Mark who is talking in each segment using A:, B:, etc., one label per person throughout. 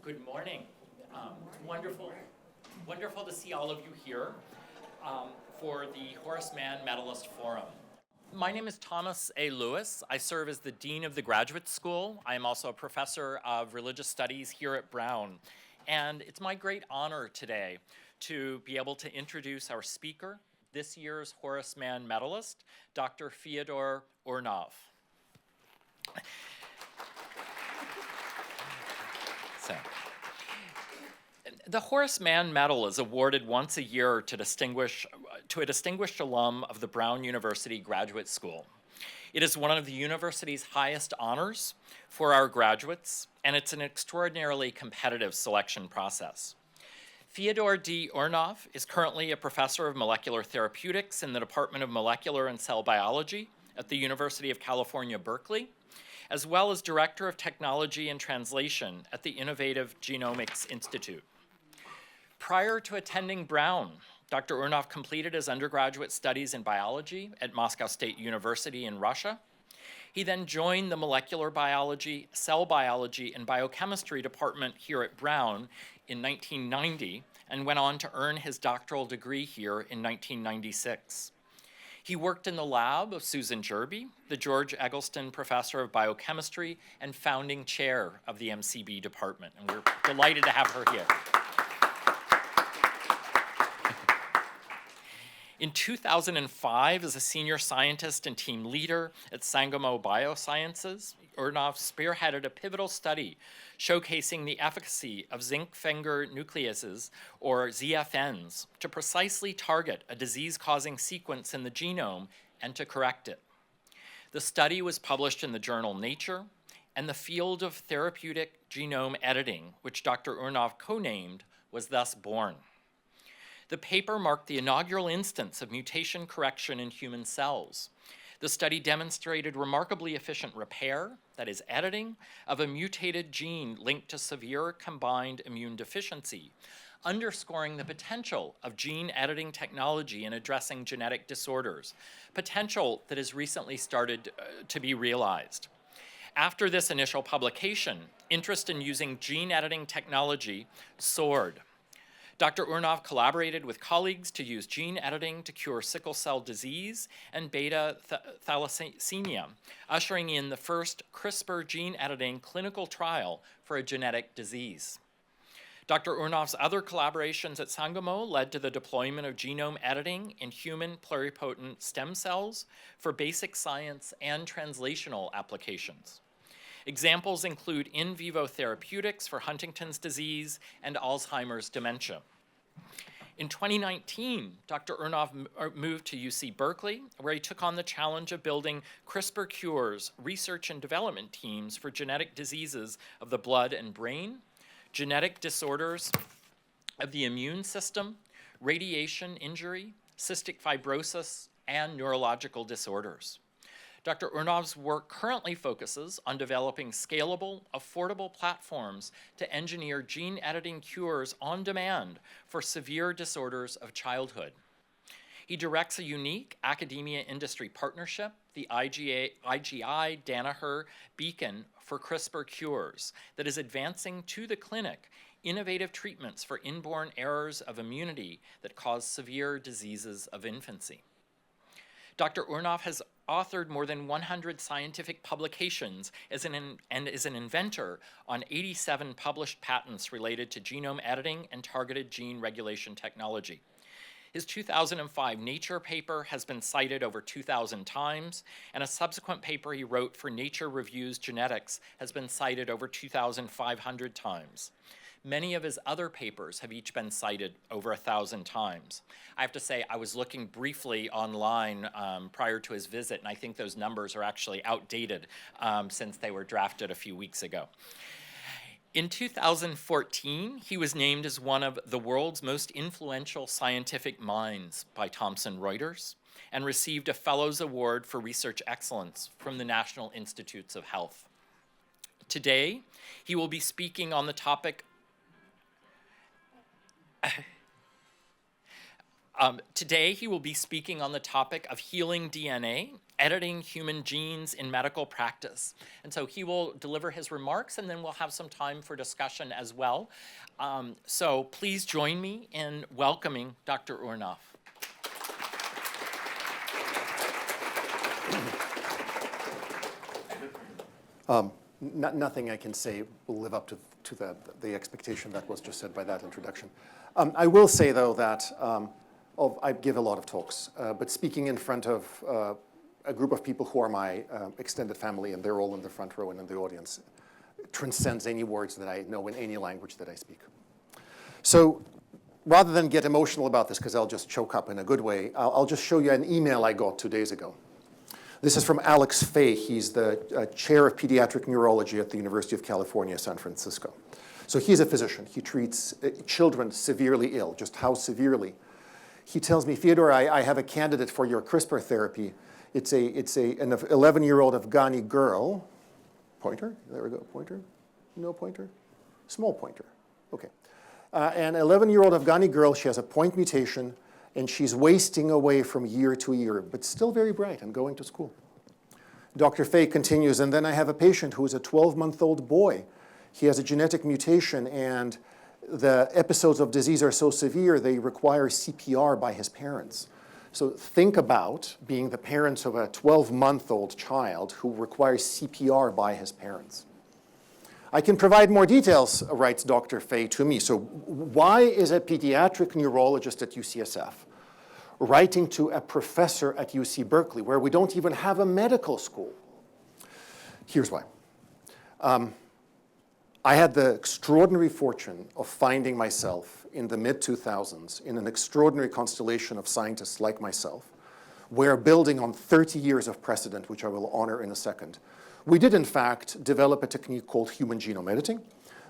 A: Good morning. Wonderful to see all of you here for the Horace Mann Medalist Forum. My name is Thomas A. Lewis. I serve as the Dean of the Graduate School. I am also a professor of religious studies here at Brown. And it's my great honor today to be able to introduce our speaker, this year's Horace Mann Medalist, Dr. Fyodor Urnov. The Horace Mann Medal is awarded once a year to a distinguished alum of the Brown University Graduate School. It is one of the university's highest honors for our graduates, and it's an extraordinarily competitive selection process. Fyodor D. Urnov is currently a professor of molecular therapeutics in the Department of Molecular and Cell Biology at the University of California, Berkeley, as well as Director of Technology and Translation at the Innovative Genomics Institute. Prior to attending Brown, Dr. Urnov completed his undergraduate studies in biology at Moscow State University in Russia. He then joined the molecular biology, cell biology, and biochemistry department here at Brown in 1990 and went on to earn his doctoral degree here in 1996. He worked in the lab of Susan Jerby, the George Eggleston Professor of Biochemistry and founding chair of the MCB department, and we're delighted to have her here. In 2005, as a senior scientist and team leader at Sangamo Biosciences, Urnov spearheaded a pivotal study showcasing the efficacy of zinc finger nucleases, or ZFNs, to precisely target a disease-causing sequence in the genome and to correct it. The study was published in the journal Nature, and the field of therapeutic genome editing, which Dr. Urnov co-named, was thus born. The paper marked the inaugural instance of mutation correction in human cells. The study demonstrated remarkably efficient repair, that is editing, of a mutated gene linked to severe combined immune deficiency, underscoring the potential of gene editing technology in addressing genetic disorders, potential that has recently started to be realized. After this initial publication, interest in using gene editing technology soared. Dr. Urnov collaborated with colleagues to use gene editing to cure sickle cell disease and beta thalassemia, ushering in the first CRISPR gene editing clinical trial for a genetic disease. Dr. Urnov's other collaborations at Sangamo led to the deployment of genome editing in human pluripotent stem cells for basic science and translational applications. Examples include in vivo therapeutics for Huntington's disease and Alzheimer's dementia. In 2019, Dr. Urnov moved to UC Berkeley, where he took on the challenge of building CRISPR Cures research and development teams for genetic diseases of the blood and brain, genetic disorders of the immune system, radiation injury, cystic fibrosis, and neurological disorders. Dr. Urnov's work currently focuses on developing scalable, affordable platforms to engineer gene editing cures on demand for severe disorders of childhood. He directs a unique academia-industry partnership, the IGI-Danaher Beacon for CRISPR Cures, that is advancing to the clinic innovative treatments for inborn errors of immunity that cause severe diseases of infancy. Dr. Urnov has authored more than 100 scientific publications and is an inventor on 87 published patents related to genome editing and targeted gene regulation technology. His 2005 Nature paper has been cited over 2,000 times, and a subsequent paper he wrote for Nature Reviews Genetics has been cited over 2,500 times. Many of his other papers have each been cited over 1,000 times. I have to say, I was looking briefly online prior to his visit, and I think those numbers are actually outdated since they were drafted a few weeks ago. In 2014, he was named as one of the world's most influential scientific minds by Thomson Reuters and received a Fellows Award for Research Excellence from the National Institutes of Health. Today, he will be speaking on the topic Today, he will be speaking on the topic of healing DNA editing human genes in medical practice. And so he will deliver his remarks, and then we'll have some time for discussion as well. So please join me in welcoming Dr. Urnov.
B: Nothing I can say will live up to the expectation that was just said by that introduction. I will say, though, that I give a lot of talks, but speaking in front of a group of people who are my extended family, and they're all in the front row and in the audience, transcends any words that I know in any language that I speak. So rather than get emotional about this, because I'll just choke up in a good way, I'll just show you an email I got 2 days ago. This is from Alex Fay. He's the chair of pediatric neurology at the University of California, San Francisco. So he's a physician. He treats children severely ill. Just how severely? He tells me, Fyodor, I have a candidate for your CRISPR therapy. It's an 11-year-old Afghani girl. Pointer? There we go. Pointer? No pointer? Small pointer. OK. An 11-year-old Afghani girl. She has a point mutation, and she's wasting away from year to year, but still very bright and going to school. Dr. Fay continues, and then I have a patient who is a 12-month-old boy. He has a genetic mutation, and the episodes of disease are so severe, they require CPR by his parents. So think about being the parents of a 12-month-old child who requires CPR by his parents. I can provide more details, writes Dr. Fay to me. So why is a pediatric neurologist at UCSF writing to a professor at UC Berkeley, where we don't even have a medical school? Here's why. I had the extraordinary fortune of finding myself in the mid-2000s in an extraordinary constellation of scientists like myself. We're building on 30 years of precedent, which I will honor in a second. We did, in fact, develop a technique called human genome editing.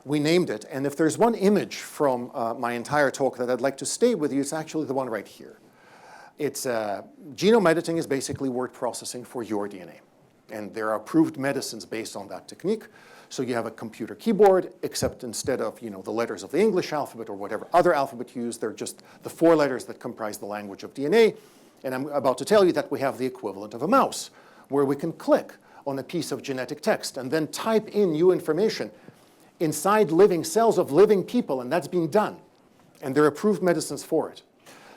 B: We named it, and if there's one image from my entire talk that I'd like to stay with you, it's actually the one right here. It's genome editing is basically word processing for your DNA. And there are approved medicines based on that technique. So you have a computer keyboard, except instead of the letters of the English alphabet or whatever other alphabet you use, they're just the 4 letters that comprise the language of DNA. And I'm about to tell you that we have the equivalent of a mouse, where we can click on a piece of genetic text and then type in new information inside living cells of living people, and that's being done. And there are approved medicines for it.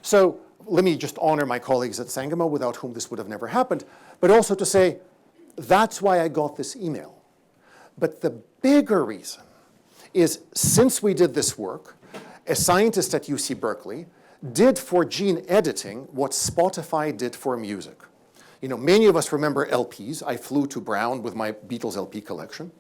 B: So let me just honor my colleagues at Sangamo, without whom this would have never happened, but also to say, that's why I got this email. But the bigger reason is, since we did this work, a scientist at UC Berkeley did for gene editing what Spotify did for music. Many of us remember LPs. I flew to Brown with my Beatles LP collection.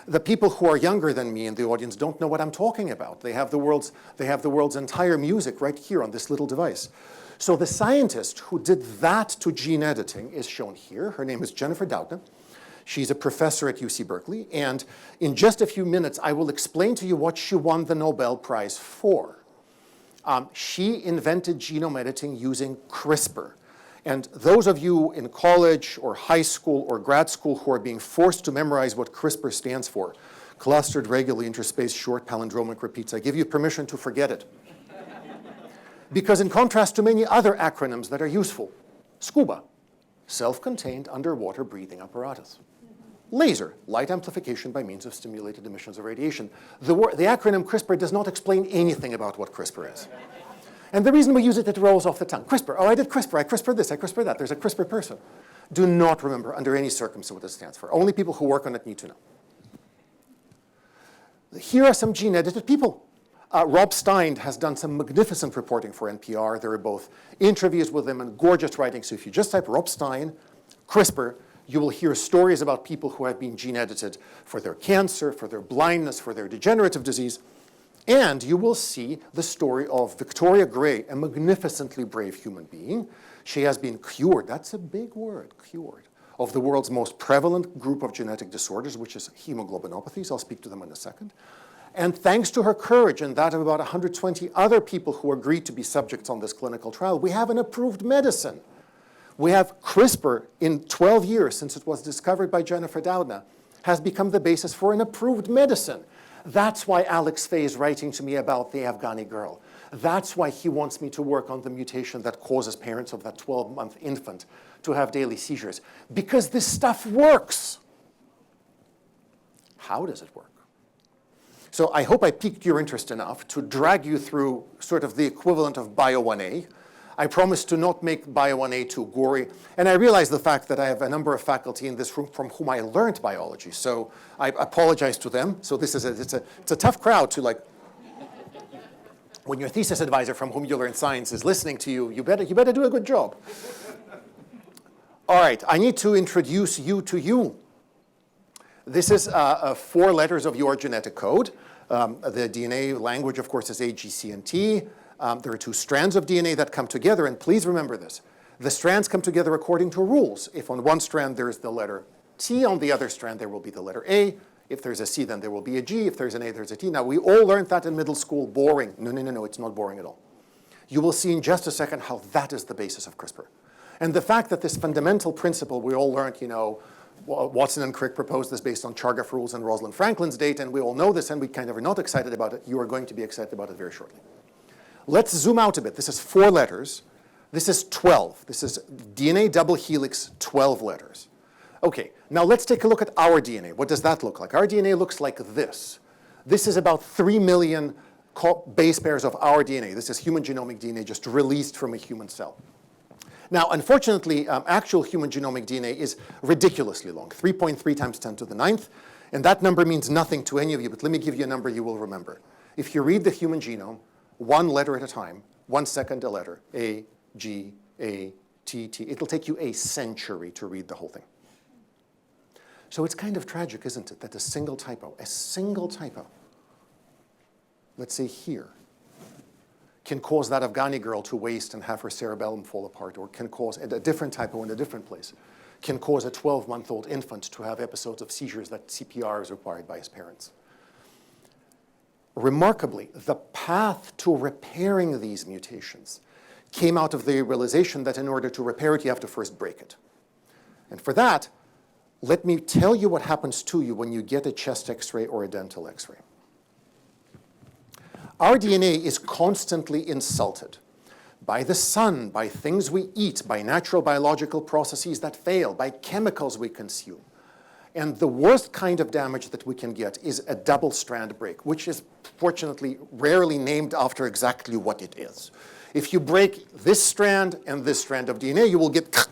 B: The people who are younger than me in the audience don't know what I'm talking about. They have the world's entire music right here on this little device. So the scientist who did that to gene editing is shown here. Her name is Jennifer Doudna. She's a professor at UC Berkeley. And in just a few minutes, I will explain to you what she won the Nobel Prize for. She invented genome editing using CRISPR. And those of you in college or high school or grad school who are being forced to memorize what CRISPR stands for, clustered, regularly interspaced, short, palindromic repeats, I give you permission to forget it. Because in contrast to many other acronyms that are useful, SCUBA, self-contained underwater breathing apparatus. LASER, light amplification by means of stimulated emissions of radiation. The acronym CRISPR does not explain anything about what CRISPR is. And the reason we use it rolls off the tongue. CRISPR, oh, I did CRISPR, I CRISPR this, I CRISPR that. There's a CRISPR person. Do not remember under any circumstance what it stands for. Only people who work on it need to know. Here are some gene-edited people. Rob Stein has done some magnificent reporting for NPR. There are both interviews with him and gorgeous writing. So if you just type Rob Stein, CRISPR, you will hear stories about people who have been gene-edited for their cancer, for their blindness, for their degenerative disease. And you will see the story of Victoria Gray, a magnificently brave human being. She has been cured, that's a big word, cured, of the world's most prevalent group of genetic disorders, which is hemoglobinopathies. I'll speak to them in a second. And thanks to her courage and that of about 120 other people who agreed to be subjects on this clinical trial, we have an approved medicine. We have CRISPR in 12 years since it was discovered by Jennifer Doudna, has become the basis for an approved medicine. That's why Alex Fay is writing to me about the Afghani girl. That's why he wants me to work on the mutation that causes parents of that 12-month infant to have daily seizures? Because this stuff works. How does it work? So I hope I piqued your interest enough to drag you through sort of the equivalent of Bio 1A. I promise to not make Bio 1A too gory. And I realize the fact that I have a number of faculty in this room from whom I learned biology. So I apologize to them. So this is it's a tough crowd to like, when your thesis advisor from whom you learn science is listening to you, you better do a good job. All right, I need to introduce you to you. This is 4 letters of your genetic code. The DNA language, of course, is A, G, C, and T. There are 2 strands of DNA that come together, and please remember this. The strands come together according to rules. If on one strand there's the letter T, on the other strand there will be the letter A. If there's a C, then there will be a G. If there's an A, there's a T. Now, we all learned that in middle school. Boring. No, it's not boring at all. You will see in just a second how that is the basis of CRISPR. And the fact that this fundamental principle we all learned, Watson and Crick proposed this based on Chargaff rules and Rosalind Franklin's date, and we all know this, and we kind of are not excited about it. You are going to be excited about it very shortly. Let's zoom out a bit. This is 4 letters. This is 12. This is DNA double helix, 12 letters. Okay, now let's take a look at our DNA. What does that look like? Our DNA looks like this. This is about 3 million base pairs of our DNA. This is human genomic DNA just released from a human cell. Now, unfortunately, actual human genomic DNA is ridiculously long, 3.3 times 10 to the 9th. And that number means nothing to any of you, but let me give you a number you will remember. If you read the human genome, 1 letter at a time, 1 second a letter, A, G, A, T, T, it'll take you a century to read the whole thing. So it's kind of tragic, isn't it, that a single typo, let's say here, can cause that Afghani girl to waste and have her cerebellum fall apart, or can cause a different typo in a different place, can cause a 12-month-old infant to have episodes of seizures that CPR is required by his parents. Remarkably, the path to repairing these mutations came out of the realization that in order to repair it, you have to first break it. And for that, let me tell you what happens to you when you get a chest X-ray or a dental X-ray. Our DNA is constantly insulted by the sun, by things we eat, by natural biological processes that fail, by chemicals we consume. And the worst kind of damage that we can get is a double-strand break, which is fortunately rarely named after exactly what it is. If you break this strand and this strand of DNA, you will get.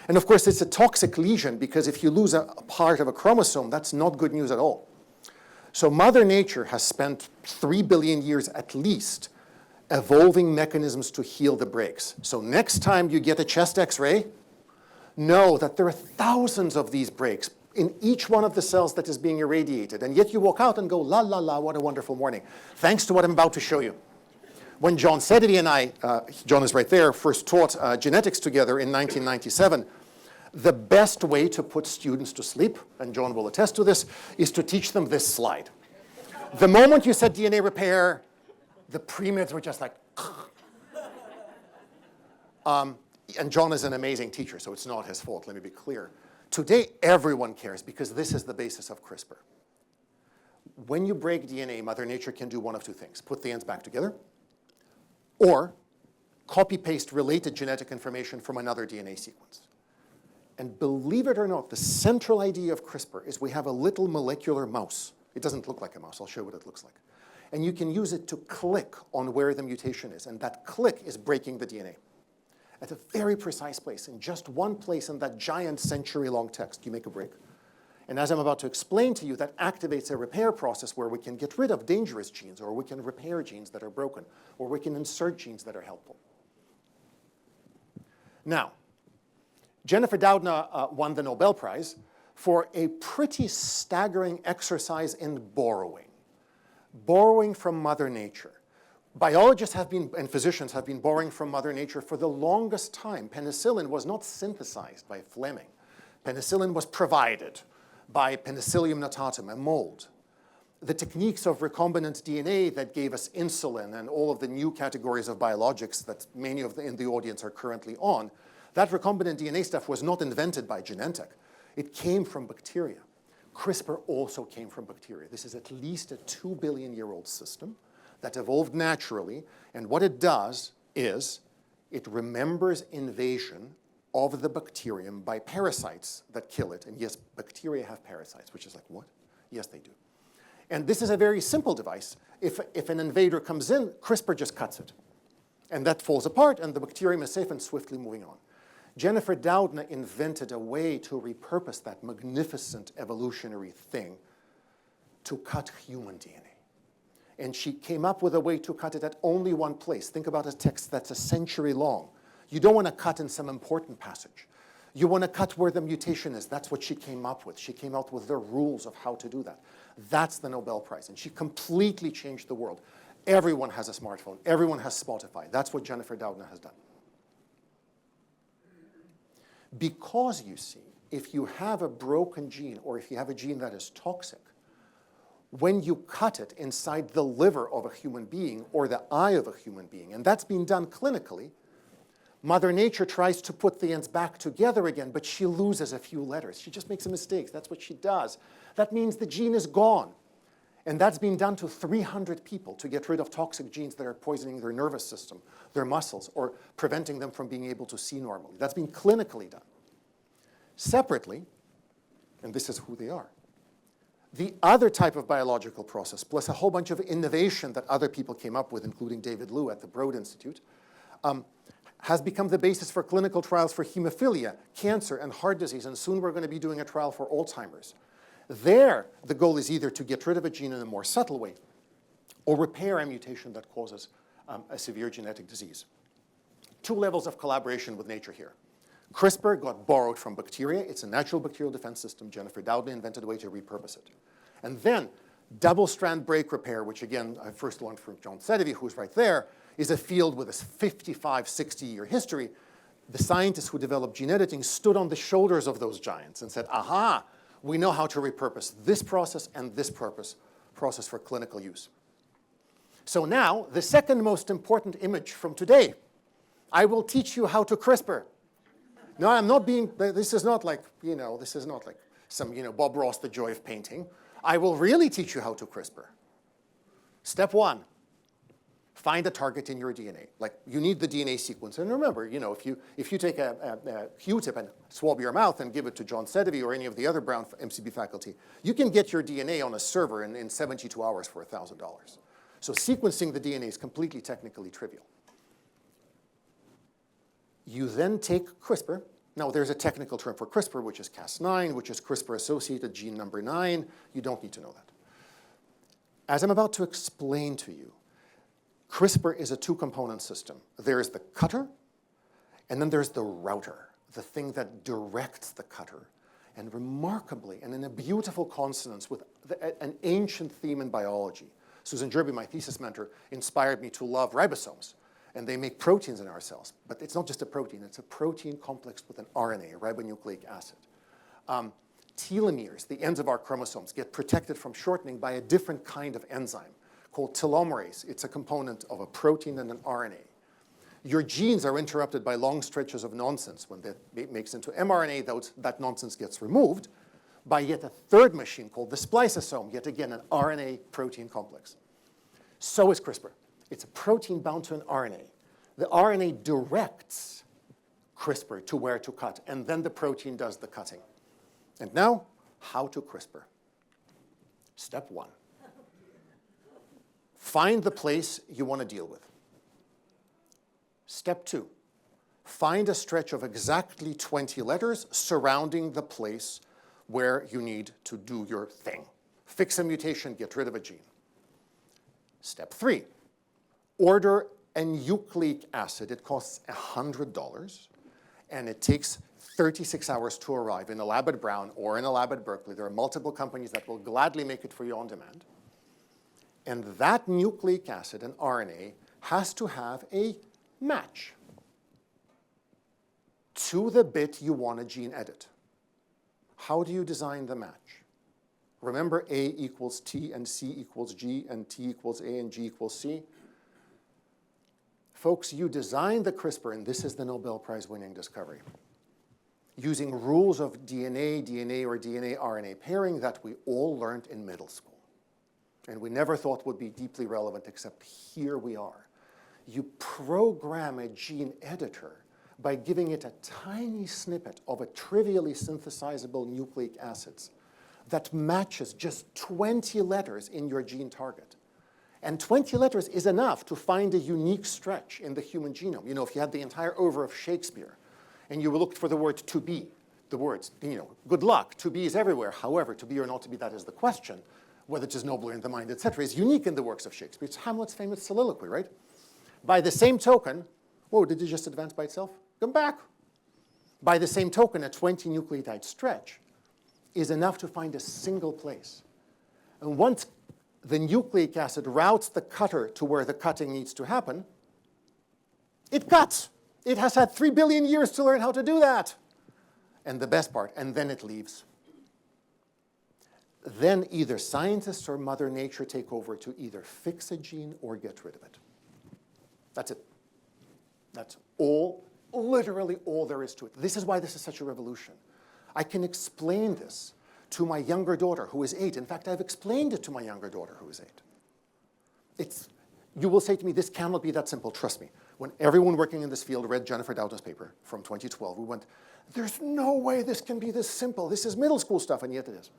B: And of course, it's a toxic lesion, because if you lose a part of a chromosome, that's not good news at all. So Mother Nature has spent 3 billion years at least evolving mechanisms to heal the breaks. So next time you get a chest X-ray, know that there are thousands of these breaks in each one of the cells that is being irradiated. And yet you walk out and go, la, la, la, what a wonderful morning. Thanks to what I'm about to show you. When John Sedity and I, John is right there, first taught genetics together in 1997, the best way to put students to sleep, and John will attest to this, is to teach them this slide. The moment you said DNA repair, the pre-meds were just like, and John is an amazing teacher, so it's not his fault, let me be clear. Today, everyone cares, because this is the basis of CRISPR. When you break DNA, Mother Nature can do one of 2 things: put the ends back together, or copy-paste related genetic information from another DNA sequence. And believe it or not, the central idea of CRISPR is we have a little molecular mouse. It doesn't look like a mouse. I'll show you what it looks like. And you can use it to click on where the mutation is. And that click is breaking the DNA at a very precise place. In just one place in that giant century-long text, you make a break. And as I'm about to explain to you, that activates a repair process where we can get rid of dangerous genes, or we can repair genes that are broken, or we can insert genes that are helpful. Now, Jennifer Doudna won the Nobel Prize for a pretty staggering exercise in borrowing from Mother Nature. Biologists have been, and physicians have been borrowing from Mother Nature for the longest time. Penicillin was not synthesized by Fleming. Penicillin was provided by Penicillium notatum, a mold. The techniques of recombinant DNA that gave us insulin and all of the new categories of biologics that many of in the audience are currently on, that recombinant DNA stuff was not invented by Genentech. It came from bacteria. CRISPR also came from bacteria. This is at least a 2 billion-year-old system that evolved naturally. And what it does is it remembers invasion of the bacterium by parasites that kill it. And yes, bacteria have parasites, which is like, what? Yes, they do. And this is a very simple device. If an invader comes in, CRISPR just cuts it. And that falls apart, and the bacterium is safe and swiftly moving on. Jennifer Doudna invented a way to repurpose that magnificent evolutionary thing to cut human DNA. And she came up with a way to cut it at only one place. Think about a text that's a century long. You don't want to cut in some important passage. You want to cut where the mutation is. That's what she came up with. She came out with the rules of how to do that. That's the Nobel Prize. And she completely changed the world. Everyone has a smartphone. Everyone has Spotify. That's what Jennifer Doudna has done. Because, you see, if you have a broken gene or if you have a gene that is toxic, when you cut it inside the liver of a human being or the eye of a human being, and that's been done clinically, Mother Nature tries to put the ends back together again, but she loses a few letters. She just makes a mistake. That's what she does. That means the gene is gone. And that's been done to 300 people to get rid of toxic genes that are poisoning their nervous system, their muscles, or preventing them from being able to see normally. That's been clinically done. Separately, and this is who they are, the other type of biological process, plus a whole bunch of innovation that other people came up with, including David Liu at the Broad Institute, has become the basis for clinical trials for hemophilia, cancer, and heart disease, and soon we're going to be doing a trial for Alzheimer's. There, the goal is either to get rid of a gene in a more subtle way or repair a mutation that causes a severe genetic disease. Two levels of collaboration with nature here. CRISPR got borrowed from bacteria. It's a natural bacterial defense system. Jennifer Doudna invented a way to repurpose it. And then double-strand break repair, which again, I first learned from John Sedevy, who's right there, is a field with a 55, 60-year history. The scientists who developed gene editing stood on the shoulders of those giants and said, aha, we know how to repurpose this process and this process for clinical use. So now, the second most important image from today. I will teach you how to CRISPR. No, I'm not being, this is not like, this is not like some, Bob Ross, the joy of painting. I will really teach you how to CRISPR. Step one, find a target in your DNA. Like, you need the DNA sequence. And remember, if you take a Q-tip and swab your mouth and give it to John Sedevy or any of the other Brown MCB faculty, you can get your DNA on a server in 72 hours for $1,000. So sequencing the DNA is completely technically trivial. You then take CRISPR. Now, there's a technical term for CRISPR, which is Cas9, which is CRISPR-associated gene number 9. You don't need to know that. As I'm about to explain to you, CRISPR is a two-component system. There's the cutter, and then there's the router, the thing that directs the cutter. And remarkably, and in a beautiful consonance with an ancient theme in biology, Susan Jerby, my thesis mentor, inspired me to love ribosomes. And they make proteins in our cells. But it's not just a protein. It's a protein complex with an RNA, a ribonucleic acid. Telomeres, the ends of our chromosomes, get protected from shortening by a different kind of enzyme called telomerase. It's a component of a protein and an RNA. Your genes are interrupted by long stretches of nonsense. When that makes into mRNA, that nonsense gets removed by yet a third machine called the spliceosome, yet again an RNA protein complex. So is CRISPR. It's a protein bound to an RNA. The RNA directs CRISPR to where to cut, and then the protein does the cutting. And now, how to CRISPR. Step one. Find the place you want to deal with. Step two. Find a stretch of exactly 20 letters surrounding the place where you need to do your thing. Fix a mutation, get rid of a gene. Step three. Order a nucleic acid. It costs $100, and it takes 36 hours to arrive in a lab at Brown or in a lab at Berkeley. There are multiple companies that will gladly make it for you on demand. And that nucleic acid, an RNA, has to have a match to the bit you want to gene edit. How do you design the match? Remember, A equals T, and C equals G, and T equals A, and G equals C? Folks, you designed the CRISPR, and this is the Nobel Prize-winning discovery, using rules of DNA or DNA-RNA pairing that we all learned in middle school. And we never thought would be deeply relevant, except here we are. You program a gene editor by giving it a tiny snippet of a trivially synthesizable nucleic acids that matches just 20 letters in your gene target. And 20 letters is enough to find a unique stretch in the human genome. You know, if you had the entire oeuvre of Shakespeare and you looked for the word to be, the words, you know, good luck, to be is everywhere. However, to be or not to be, that is the question. Whether it is nobler in the mind, etc., is unique in the works of Shakespeare. It's Hamlet's famous soliloquy, right? By the same token, whoa, did it just advance by itself? Come back. By the same token, a 20 nucleotide stretch is enough to find a single place. And once the nucleic acid routes the cutter to where the cutting needs to happen, it cuts. It has had 3 billion years to learn how to do that. And the best part, and then it leaves. Then either scientists or Mother Nature take over to either fix a gene or get rid of it. That's it. That's all, literally all there is to it. This is why this is such a revolution. I can explain this to my younger daughter who is 8. In fact, I've explained it to my younger daughter who is 8. You will say to me, this cannot be that simple. Trust me. When everyone working in this field read Jennifer Doudna's paper from 2012, we went, there's no way this can be this simple. This is middle school stuff, and yet it is.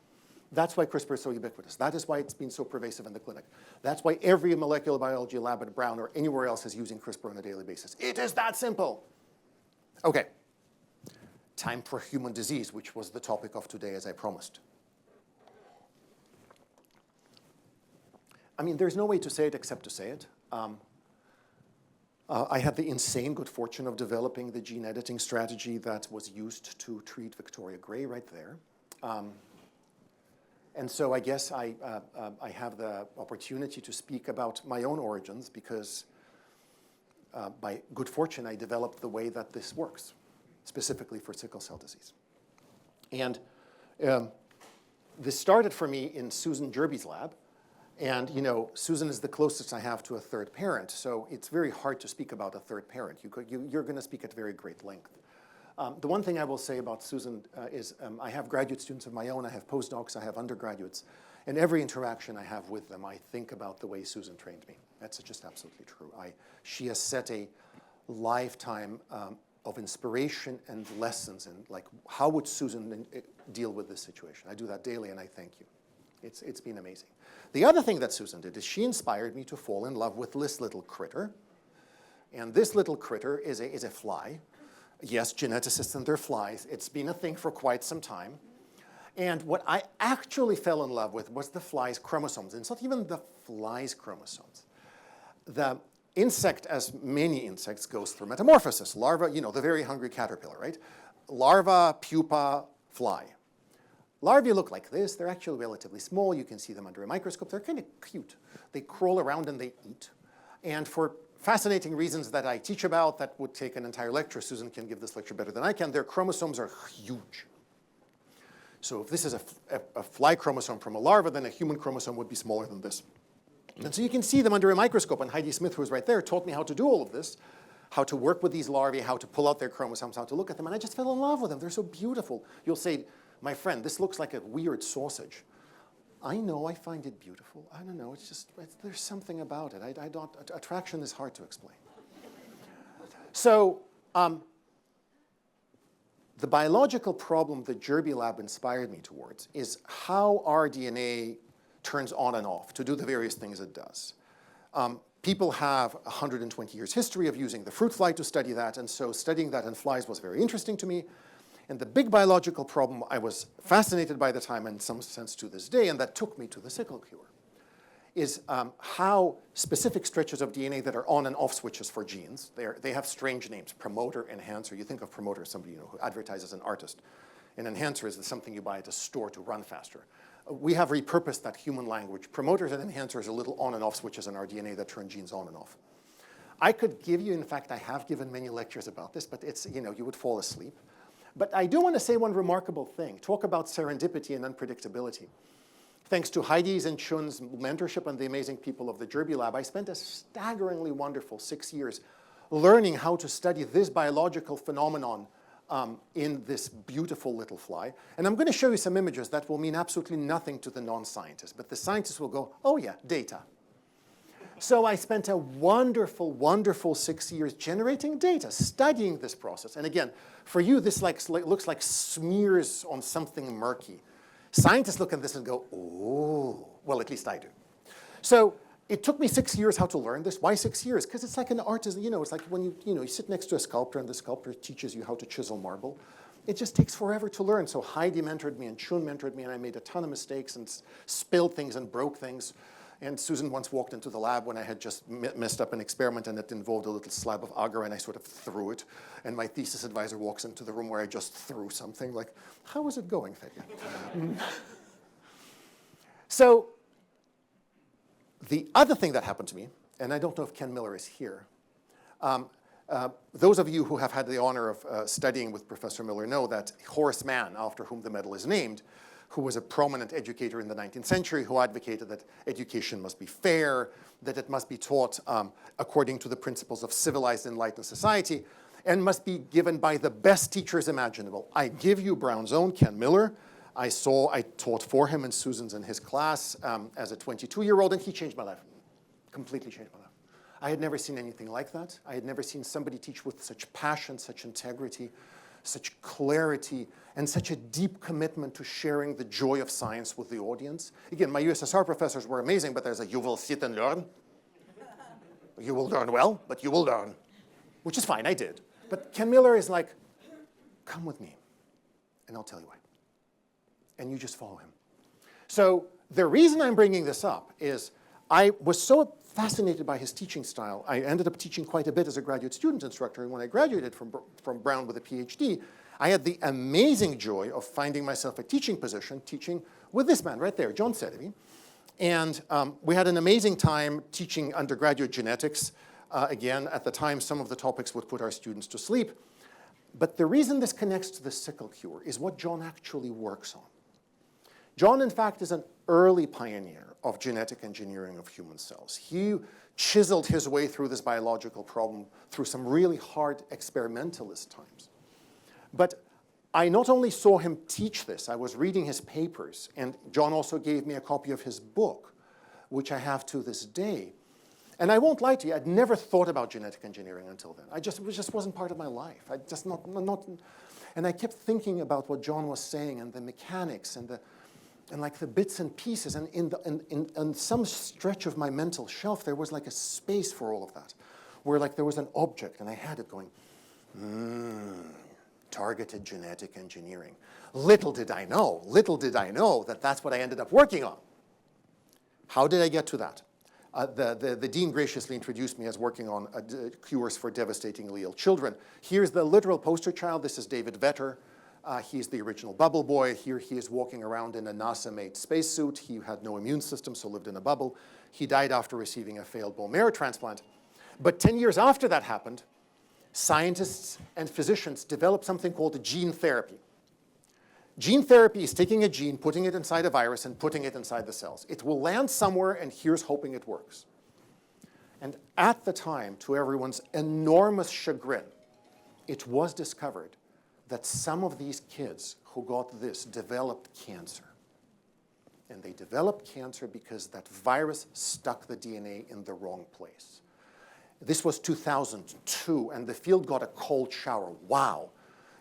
B: That's why CRISPR is so ubiquitous. That is why it's been so pervasive in the clinic. That's why every molecular biology lab at Brown or anywhere else is using CRISPR on a daily basis. It is that simple. Okay. Time for human disease, which was the topic of today, as I promised. I mean, there's no way to say it except to say it. I had the insane good fortune of developing the gene editing strategy that was used to treat Victoria Gray right there. And so I guess I have the opportunity to speak about my own origins because by good fortune, I developed the way that this works, specifically for sickle cell disease. And this started for me in Susan Jerby's lab. And you know, Susan is the closest I have to a third parent, so it's very hard to speak about a third parent. You're going to speak at very great length. The one thing I will say about Susan is I have graduate students of my own, I have postdocs, I have undergraduates, and every interaction I have with them, I think about the way Susan trained me. That's just absolutely true. She has set a lifetime of inspiration and lessons, and like, how would Susan deal with this situation? I do that daily, and I thank you. It's been amazing. The other thing that Susan did is she inspired me to fall in love with this little critter. And this little critter is a fly. Yes, geneticists and their flies. It's been a thing for quite some time. And what I actually fell in love with was the fly's chromosomes. And it's not even the fly's chromosomes. The insect, as many insects, goes through metamorphosis. Larva, you know, the very hungry caterpillar, right? Larva, pupa, fly. Larvae look like this. They're actually relatively small. You can see them under a microscope. They're kind of cute. They crawl around and they eat. And for fascinating reasons that I teach about that would take an entire lecture, Susan can give this lecture better than I can, their chromosomes are huge. So if this is a fly chromosome from a larva, then a human chromosome would be smaller than this. And so you can see them under a microscope. And Heidi Smith, who was right there, taught me how to do all of this, how to work with these larvae, how to pull out their chromosomes, how to look at them. And I just fell in love with them. They're so beautiful. You'll say, my friend, this looks like a weird sausage. I know, I find it beautiful. I don't know, there's something about it. Attraction is hard to explain. So the biological problem that Jerby Lab inspired me towards is how our DNA turns on and off to do the various things it does. People have 120 years history of using the fruit fly to study that, and so studying that in flies was very interesting to me. And the big biological problem I was fascinated by at the time, and in some sense to this day, and that took me to the sickle cure, is how specific stretches of DNA that are on and off switches for genes, they have strange names, promoter, enhancer. You think of promoter as somebody who advertises an artist. An enhancer is something you buy at a store to run faster. We have repurposed that human language. Promoters and enhancers are little on and off switches in our DNA that turn genes on and off. I could give you, in fact, I have given many lectures about this, but it's, you would fall asleep. But I do want to say one remarkable thing, talk about serendipity and unpredictability. Thanks to Heidi's and Chun's mentorship and the amazing people of the Jerby Lab, I spent a staggeringly wonderful 6 years learning how to study this biological phenomenon in this beautiful little fly. And I'm going to show you some images that will mean absolutely nothing to the non-scientist, but the scientists will go, oh yeah, data. So I spent a wonderful, wonderful 6 years generating data, studying this process. And again, for you, this looks like smears on something murky. Scientists look at this and go, oh, well, at least I do. So it took me 6 years how to learn this. Why 6 years? Because it's like an artisan, it's like when you sit next to a sculptor and the sculptor teaches you how to chisel marble. It just takes forever to learn. So Heidi mentored me and Chun mentored me, and I made a ton of mistakes and spilled things and broke things. And Susan once walked into the lab when I had just messed up an experiment, and it involved a little slab of agar, and I sort of threw it. And my thesis advisor walks into the room where I just threw something, like, how is it going, Fabia? So the other thing that happened to me, and I don't know if Ken Miller is here, those of you who have had the honor of studying with Professor Miller know that Horace Mann, after whom the medal is named, who was a prominent educator in the 19th century, who advocated that education must be fair, that it must be taught according to the principles of civilized, enlightened society, and must be given by the best teachers imaginable. I give you Brown's own Ken Miller. I taught for him and Susan's in his class as a 22-year-old, and he changed my life, completely changed my life. I had never seen anything like that. I had never seen somebody teach with such passion, such integrity, such clarity, and such a deep commitment to sharing the joy of science with the audience. Again, my USSR professors were amazing, but there's a you will sit and learn. You will learn well, but you will learn, which is fine, I did. But Ken Miller is like, come with me, and I'll tell you why. And you just follow him. So the reason I'm bringing this up is I was so fascinated by his teaching style. I ended up teaching quite a bit as a graduate student instructor, and when I graduated from Brown with a Ph.D., I had the amazing joy of finding myself a teaching position, teaching with this man right there, John Sedevy. And we had an amazing time teaching undergraduate genetics. Again, at the time, some of the topics would put our students to sleep. But the reason this connects to the sickle cure is what John actually works on. John, in fact, is an early pioneer of genetic engineering of human cells. He chiseled his way through this biological problem through some really hard experimentalist times. But I not only saw him teach this, I was reading his papers, and John also gave me a copy of his book, which I have to this day. And I won't lie to you, I'd never thought about genetic engineering until then. It just wasn't part of my life. And I kept thinking about what John was saying and the mechanics and like the bits and pieces, and in some stretch of my mental shelf, there was like a space for all of that, where like there was an object, and I had it going, targeted genetic engineering. Little did I know that that's what I ended up working on. How did I get to that? The dean graciously introduced me as working on cures for devastatingly ill children. Here's the literal poster child. This is David Vetter. He's the original bubble boy. Here he is walking around in a NASA-made spacesuit. He had no immune system, so lived in a bubble. He died after receiving a failed bone marrow transplant. But 10 years after that happened, scientists and physicians developed something called gene therapy. Gene therapy is taking a gene, putting it inside a virus, and putting it inside the cells. It will land somewhere, and here's hoping it works. And at the time, to everyone's enormous chagrin, it was discovered that some of these kids who got this developed cancer. And they developed cancer because that virus stuck the DNA in the wrong place. This was 2002, and the field got a cold shower. Wow.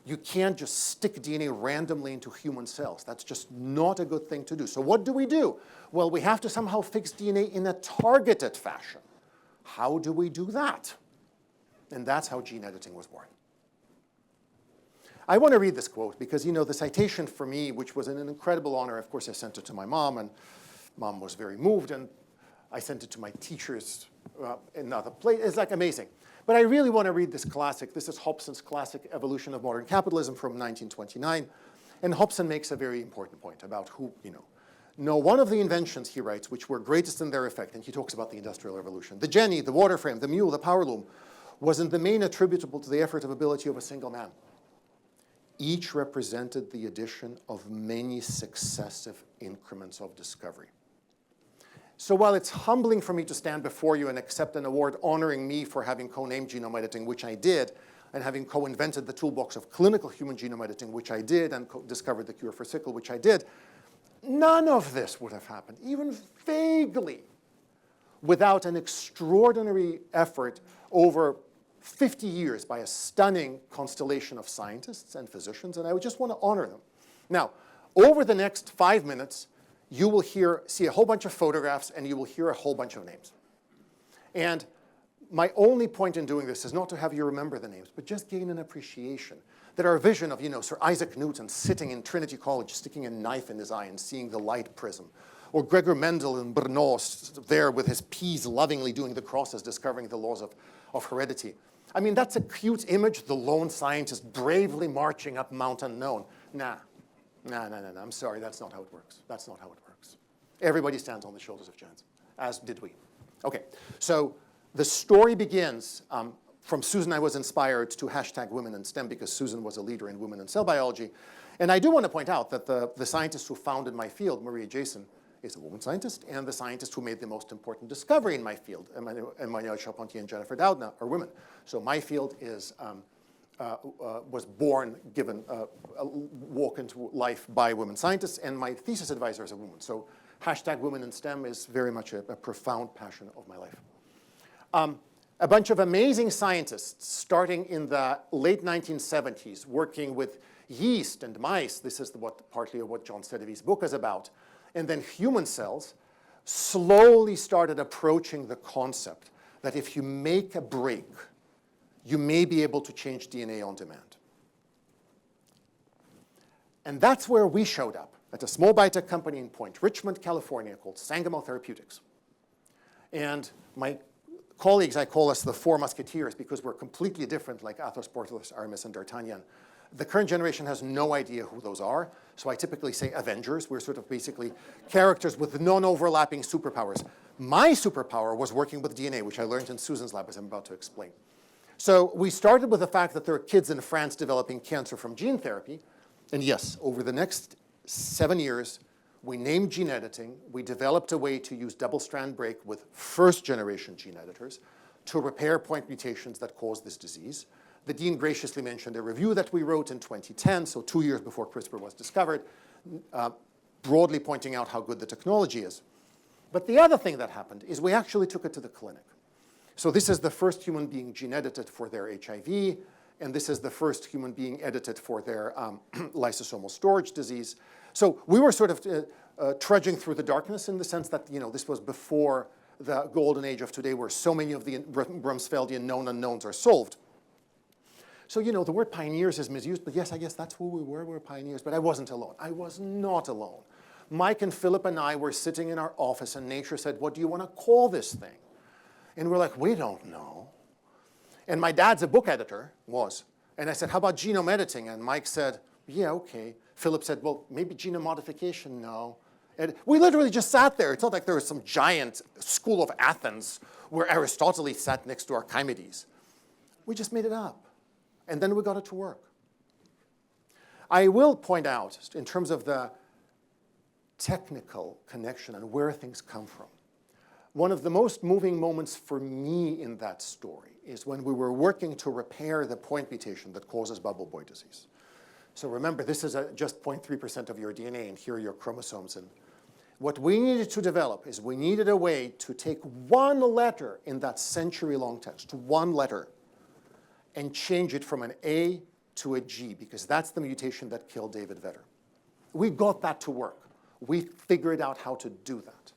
B: You can't just stick DNA randomly into human cells. That's just not a good thing to do. So what do? Well, we have to somehow fix DNA in a targeted fashion. How do we do that? And that's how gene editing was born. I want to read this quote because, the citation for me, which was an incredible honor, of course, I sent it to my mom, and mom was very moved, and I sent it to my teachers in other places. It's like amazing. But I really want to read this classic. This is Hobson's classic Evolution of Modern Capitalism from 1929. And Hobson makes a very important point about who, No, one of the inventions, he writes, which were greatest in their effect, and he talks about the Industrial Revolution, the Jenny, the water frame, the mule, the power loom, was in the main attributable to the effort of ability of a single man. Each represented the addition of many successive increments of discovery. So while it's humbling for me to stand before you and accept an award honoring me for having co-named genome editing, which I did, and having co-invented the toolbox of clinical human genome editing, which I did, and discovered the cure for sickle, which I did, none of this would have happened, even vaguely, without an extraordinary effort over 50 years by a stunning constellation of scientists and physicians, and I would just want to honor them. Now, over the next 5 minutes, you will see a whole bunch of photographs, and you will hear a whole bunch of names. And my only point in doing this is not to have you remember the names, but just gain an appreciation that our vision of, Sir Isaac Newton sitting in Trinity College, sticking a knife in his eye and seeing the light prism, or Gregor Mendel in Brno there with his peas lovingly doing the crosses, discovering the laws of heredity. I mean, that's a cute image, the lone scientist bravely marching up Mount Unknown. Nah, I'm sorry, that's not how it works. That's not how it works. Everybody stands on the shoulders of giants, as did we. Okay, so the story begins from Susan. I was inspired to hashtag women in STEM because Susan was a leader in women in cell biology. And I do want to point out that the scientist who founded my field, Maria Jason, is a woman scientist, and the scientist who made the most important discovery in my field, Emmanuelle Charpentier and Jennifer Doudna, are women. So my field was born, given a walk into life by women scientists, and my thesis advisor is a woman. So hashtag women in STEM is very much a profound passion of my life. A bunch of amazing scientists starting in the late 1970s working with yeast and mice. This is partly what John Sedevy's book is about. And then human cells slowly started approaching the concept that if you make a break, you may be able to change DNA on demand. And that's where we showed up, at a small biotech company in Point Richmond, California, called Sangamo Therapeutics. And my colleagues, I call us the Four Musketeers because we're completely different, like Athos, Porthos, Aramis, and D'Artagnan. The current generation has no idea who those are, so I typically say Avengers. We're sort of basically characters with non-overlapping superpowers. My superpower was working with DNA, which I learned in Susan's lab, as I'm about to explain. So we started with the fact that there are kids in France developing cancer from gene therapy. And yes, over the next 7 years, we named gene editing. We developed a way to use double-strand break with first-generation gene editors to repair point mutations that cause this disease. The dean graciously mentioned a review that we wrote in 2010, so 2 years before CRISPR was discovered, broadly pointing out how good the technology is. But the other thing that happened is we actually took it to the clinic. So this is the first human being gene edited for their HIV, and this is the first human being edited for their lysosomal storage disease. So we were sort of trudging through the darkness in the sense that this was before the golden age of today, where so many of the Rumsfeldian known unknowns are solved. So, the word pioneers is misused, but yes, I guess that's who we were. We were pioneers, but I wasn't alone. I was not alone. Mike and Philip and I were sitting in our office, and Nature said, what do you want to call this thing? And we're like, we don't know. And my dad's a book editor, and I said, how about genome editing? And Mike said, yeah, okay. Philip said, well, maybe genome modification, no. And we literally just sat there. It's not like there was some giant school of Athens where Aristotle sat next to Archimedes. We just made it up. And then we got it to work. I will point out, in terms of the technical connection and where things come from, one of the most moving moments for me in that story is when we were working to repair the point mutation that causes bubble boy disease. So remember, this is just 0.3% of your DNA, and here are your chromosomes. And what we needed to develop is we needed a way to take one letter in that century-long text, one letter, and change it from an A to a G, because that's the mutation that killed David Vedder. We got that to work. We figured out how to do that.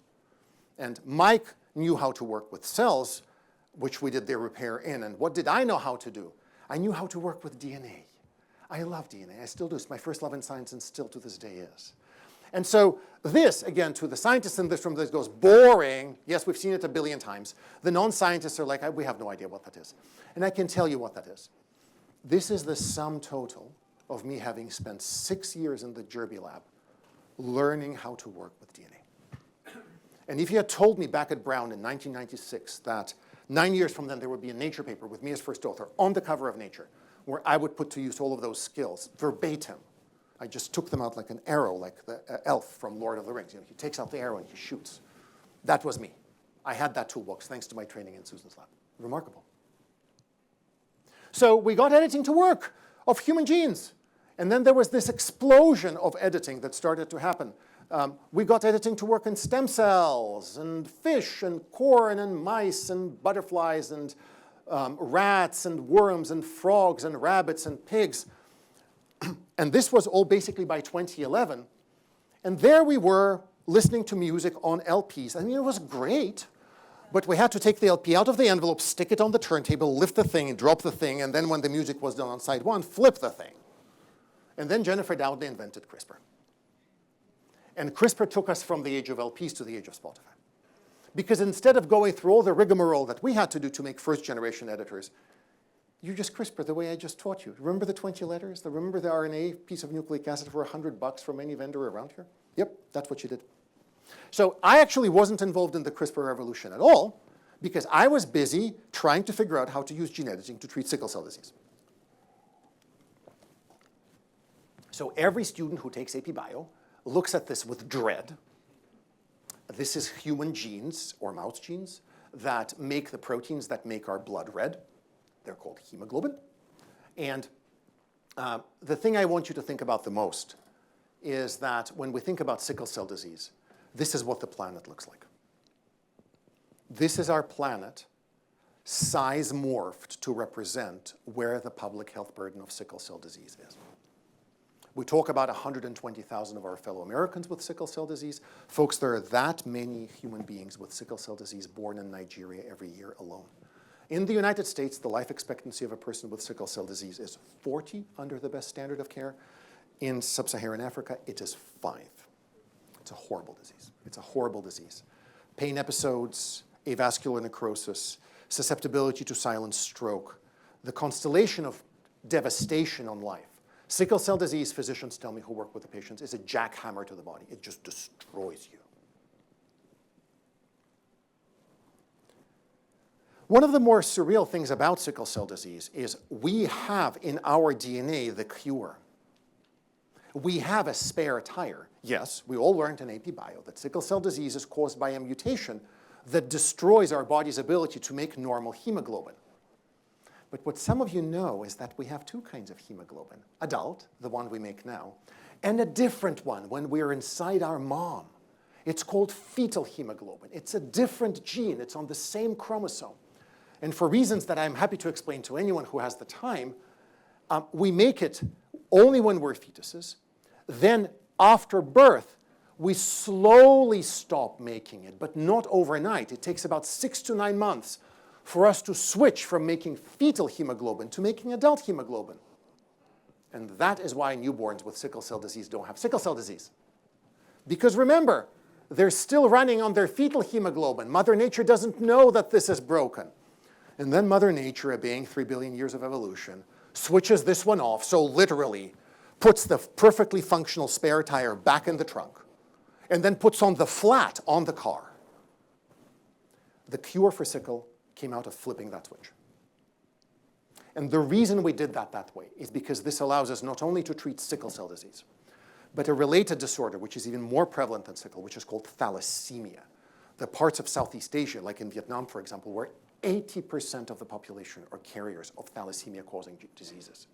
B: And Mike knew how to work with cells, which we did their repair in. And what did I know how to do? I knew how to work with DNA. I love DNA. I still do. It's my first love in science, and still to this day is. And so this, again, to the scientists in this room, this goes boring. Yes, we've seen it a billion times. The non-scientists are like, we have no idea what that is. And I can tell you what that is. This is the sum total of me having spent 6 years in the Derby lab learning how to work with DNA. And if you had told me back at Brown in 1996 that 9 years from then there would be a Nature paper with me as first author on the cover of Nature, where I would put to use all of those skills verbatim, I just took them out like an arrow, like the elf from Lord of the Rings. He takes out the arrow and he shoots. That was me. I had that toolbox thanks to my training in Susan's lab. Remarkable. So we got editing to work of human genes. And then there was this explosion of editing that started to happen. We got editing to work in stem cells, and fish, and corn, and mice, and butterflies, and rats, and worms, and frogs, and rabbits, and pigs. And this was all basically by 2011. And there we were listening to music on LPs. I mean, it was great. But we had to take the LP out of the envelope, stick it on the turntable, lift the thing, drop the thing, and then when the music was done on side one, flip the thing. And then Jennifer Doudna invented CRISPR. And CRISPR took us from the age of LPs to the age of Spotify. Because instead of going through all the rigmarole that we had to do to make first-generation editors, you just CRISPR the way I just taught you. Remember the 20 letters? Remember the RNA piece of nucleic acid for $100 from any vendor around here? Yep, that's what you did. So I actually wasn't involved in the CRISPR revolution at all because I was busy trying to figure out how to use gene editing to treat sickle cell disease. So every student who takes AP Bio looks at this with dread. This is human genes or mouse genes that make the proteins that make our blood red. They're called hemoglobin. And the thing I want you to think about the most is that when we think about sickle cell disease, this is what the planet looks like. This is our planet, size morphed to represent where the public health burden of sickle cell disease is. We talk about 120,000 of our fellow Americans with sickle cell disease. Folks, there are that many human beings with sickle cell disease born in Nigeria every year alone. In the United States, the life expectancy of a person with sickle cell disease is 40 under the best standard of care. In sub-Saharan Africa, it is 5. It's a horrible disease. It's a horrible disease. Pain episodes, avascular necrosis, susceptibility to silent stroke, the constellation of devastation on life. Sickle cell disease, physicians tell me who work with the patients, is a jackhammer to the body. It just destroys you. One of the more surreal things about sickle cell disease is we have in our DNA the cure. We have a spare tire. Yes, we all learned in AP Bio that sickle cell disease is caused by a mutation that destroys our body's ability to make normal hemoglobin. But what some of you know is that we have two kinds of hemoglobin. Adult, the one we make now, and a different one when we're inside our mom. It's called fetal hemoglobin. It's a different gene. It's on the same chromosome. And for reasons that I'm happy to explain to anyone who has the time, we make it only when we're fetuses. Then after birth, we slowly stop making it, but not overnight. It takes about 6 to 9 months for us to switch from making fetal hemoglobin to making adult hemoglobin. And that is why newborns with sickle cell disease don't have sickle cell disease. Because remember, they're still running on their fetal hemoglobin. Mother Nature doesn't know that this is broken. And then Mother Nature, obeying 3 billion years of evolution, switches this one off, so literally puts the perfectly functional spare tire back in the trunk, and then puts on the flat on the car. The cure for sickle came out of flipping that switch. And the reason we did that way is because this allows us not only to treat sickle cell disease, but a related disorder, which is even more prevalent than sickle, which is called thalassemia. The parts of Southeast Asia, like in Vietnam, for example, where 80% of the population are carriers of thalassemia-causing diseases.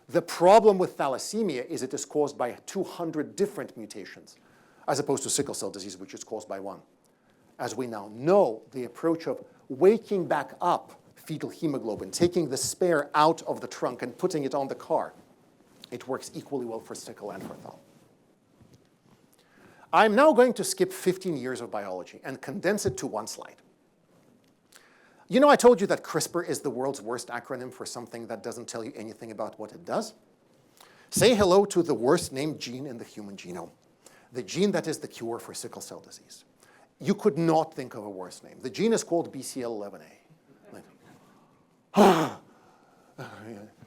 B: The problem with thalassemia is it is caused by 200 different mutations, as opposed to sickle cell disease, which is caused by one. As we now know, the approach of waking back up fetal hemoglobin, taking the spare out of the trunk and putting it on the car, it works equally well for sickle and for thal. I'm now going to skip 15 years of biology and condense it to one slide. You know, I told you that CRISPR is the world's worst acronym for something that doesn't tell you anything about what it does. Say hello to the worst named gene in the human genome, the gene that is the cure for sickle cell disease. You could not think of a worse name. The gene is called BCL11A.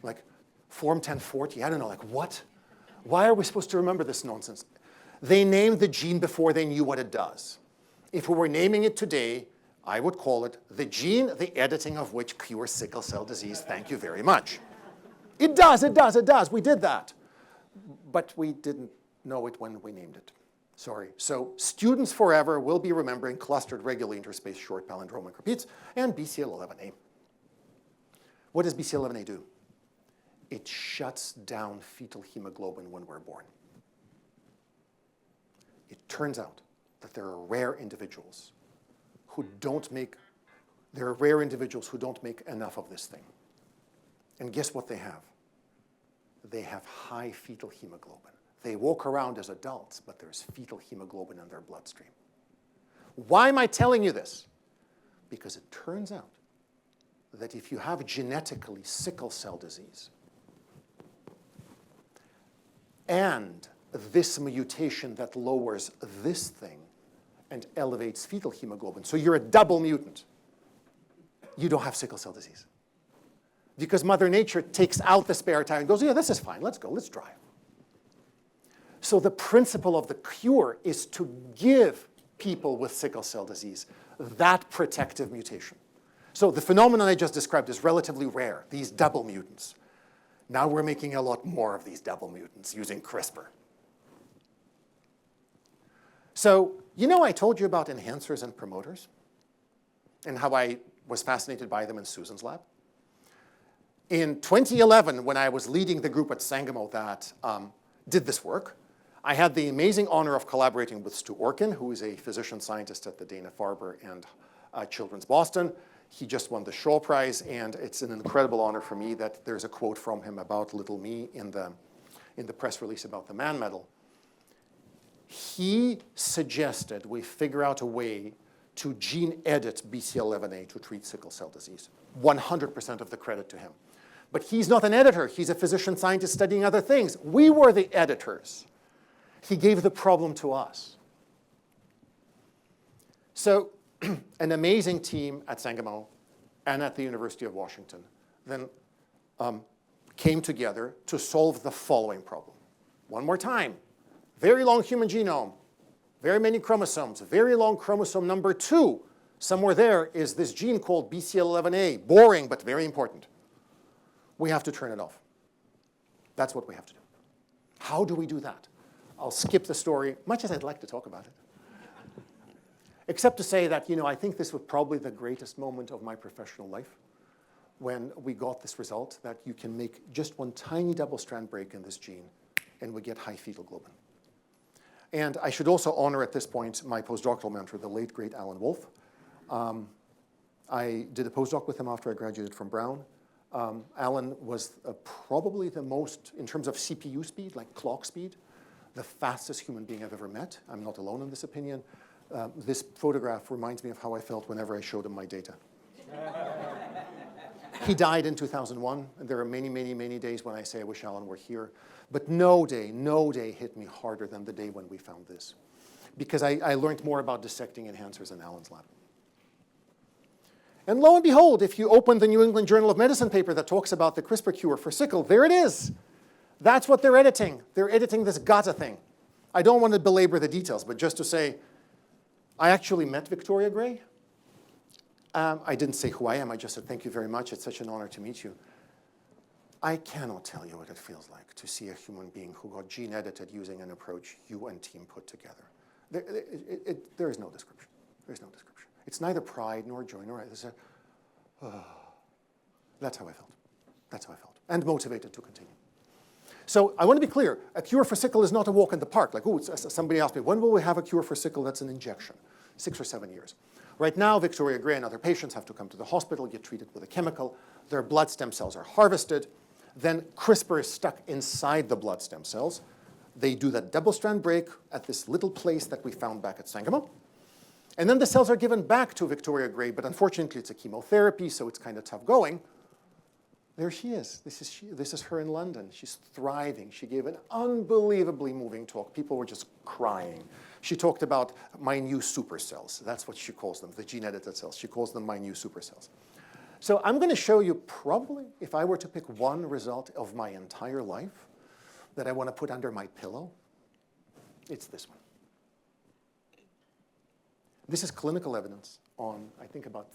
B: Like Form 1040, I don't know, like what? Why are we supposed to remember this nonsense? They named the gene before they knew what it does. If we were naming it today, I would call it the gene, the editing of which cures sickle cell disease. Thank you very much. It does, it does, it does. We did that. But we didn't know it when we named it. Sorry. So students forever will be remembering clustered regular interspaced short palindromic repeats and BCL11A. What does BCL11A do? It shuts down fetal hemoglobin when we're born. it turns out that there are rare individuals who don't make enough of this thing. And guess what they have? They have high fetal hemoglobin. They walk around as adults, but there's fetal hemoglobin in their bloodstream. Why am I telling you this? Because it turns out that if you have genetically sickle cell disease, and this mutation that lowers this thing and elevates fetal hemoglobin, so you're a double mutant, you don't have sickle cell disease. Because Mother Nature takes out the spare tire and goes, yeah, this is fine, let's go, let's drive. So the principle of the cure is to give people with sickle cell disease that protective mutation. So the phenomenon I just described is relatively rare, these double mutants. Now we're making a lot more of these double mutants using CRISPR. So, you know I told you about enhancers and promoters and how I was fascinated by them in Susan's lab? In 2011, when I was leading the group at Sangamo that did this work, I had the amazing honor of collaborating with Stu Orkin, who is a physician scientist at the Dana-Farber and Children's Boston. He just won the Shaw Prize, and it's an incredible honor for me that there's a quote from him about little me in the press release about the Mann medal. He suggested we figure out a way to gene edit BCL11A to treat sickle cell disease. 100% of the credit to him. But he's not an editor. He's a physician scientist studying other things. We were the editors. He gave the problem to us. So an amazing team at Sangamo and at the University of Washington then came together to solve the following problem. One more time. Very long human genome, very many chromosomes, very long chromosome number 2. Somewhere there is this gene called BCL11A, boring but very important. We have to turn it off. That's what we have to do. How do we do that? I'll skip the story, much as I'd like to talk about it. Except to say that, I think this was probably the greatest moment of my professional life when we got this result that you can make just one tiny double-strand break in this gene and we get high fetal globin. And I should also honor at this point my postdoctoral mentor, the late, great Alan Wolf. I did a postdoc with him after I graduated from Brown. Alan was probably the most, in terms of CPU speed, like clock speed, the fastest human being I've ever met. I'm not alone in this opinion. This photograph reminds me of how I felt whenever I showed him my data. He died in 2001, and there are many, many, many days when I say I wish Alan were here. But no day hit me harder than the day when we found this. Because I learned more about dissecting enhancers in Alan's lab. And lo and behold, if you open the New England Journal of Medicine paper that talks about the CRISPR cure for sickle, there it is. That's what they're editing. They're editing this GATA thing. I don't want to belabor the details, but just to say, I actually met Victoria Gray. I didn't say who I am. I just said, thank you very much. It's such an honor to meet you. I cannot tell you what it feels like to see a human being who got gene edited using an approach you and team put together. There is no description. There's no description. It's neither pride nor joy nor either. That's how I felt. That's how I felt. And motivated to continue. So I want to be clear. A cure for sickle is not a walk in the park. Like, somebody asked me, when will we have a cure for sickle that's an injection? 6 or 7 years. Right now, Victoria Gray and other patients have to come to the hospital, get treated with a chemical. Their blood stem cells are harvested. Then CRISPR is stuck inside the blood stem cells. They do that double-strand break at this little place that we found back at Sangamo. And then the cells are given back to Victoria Gray, but unfortunately it's a chemotherapy, so it's kind of tough going. There she is. This is her in London. She's thriving. She gave an unbelievably moving talk. People were just crying. She talked about my new supercells. That's what she calls them, the gene-edited cells. She calls them my new supercells. So I'm going to show you probably, if I were to pick one result of my entire life that I want to put under my pillow, it's this one. This is clinical evidence on, I think, about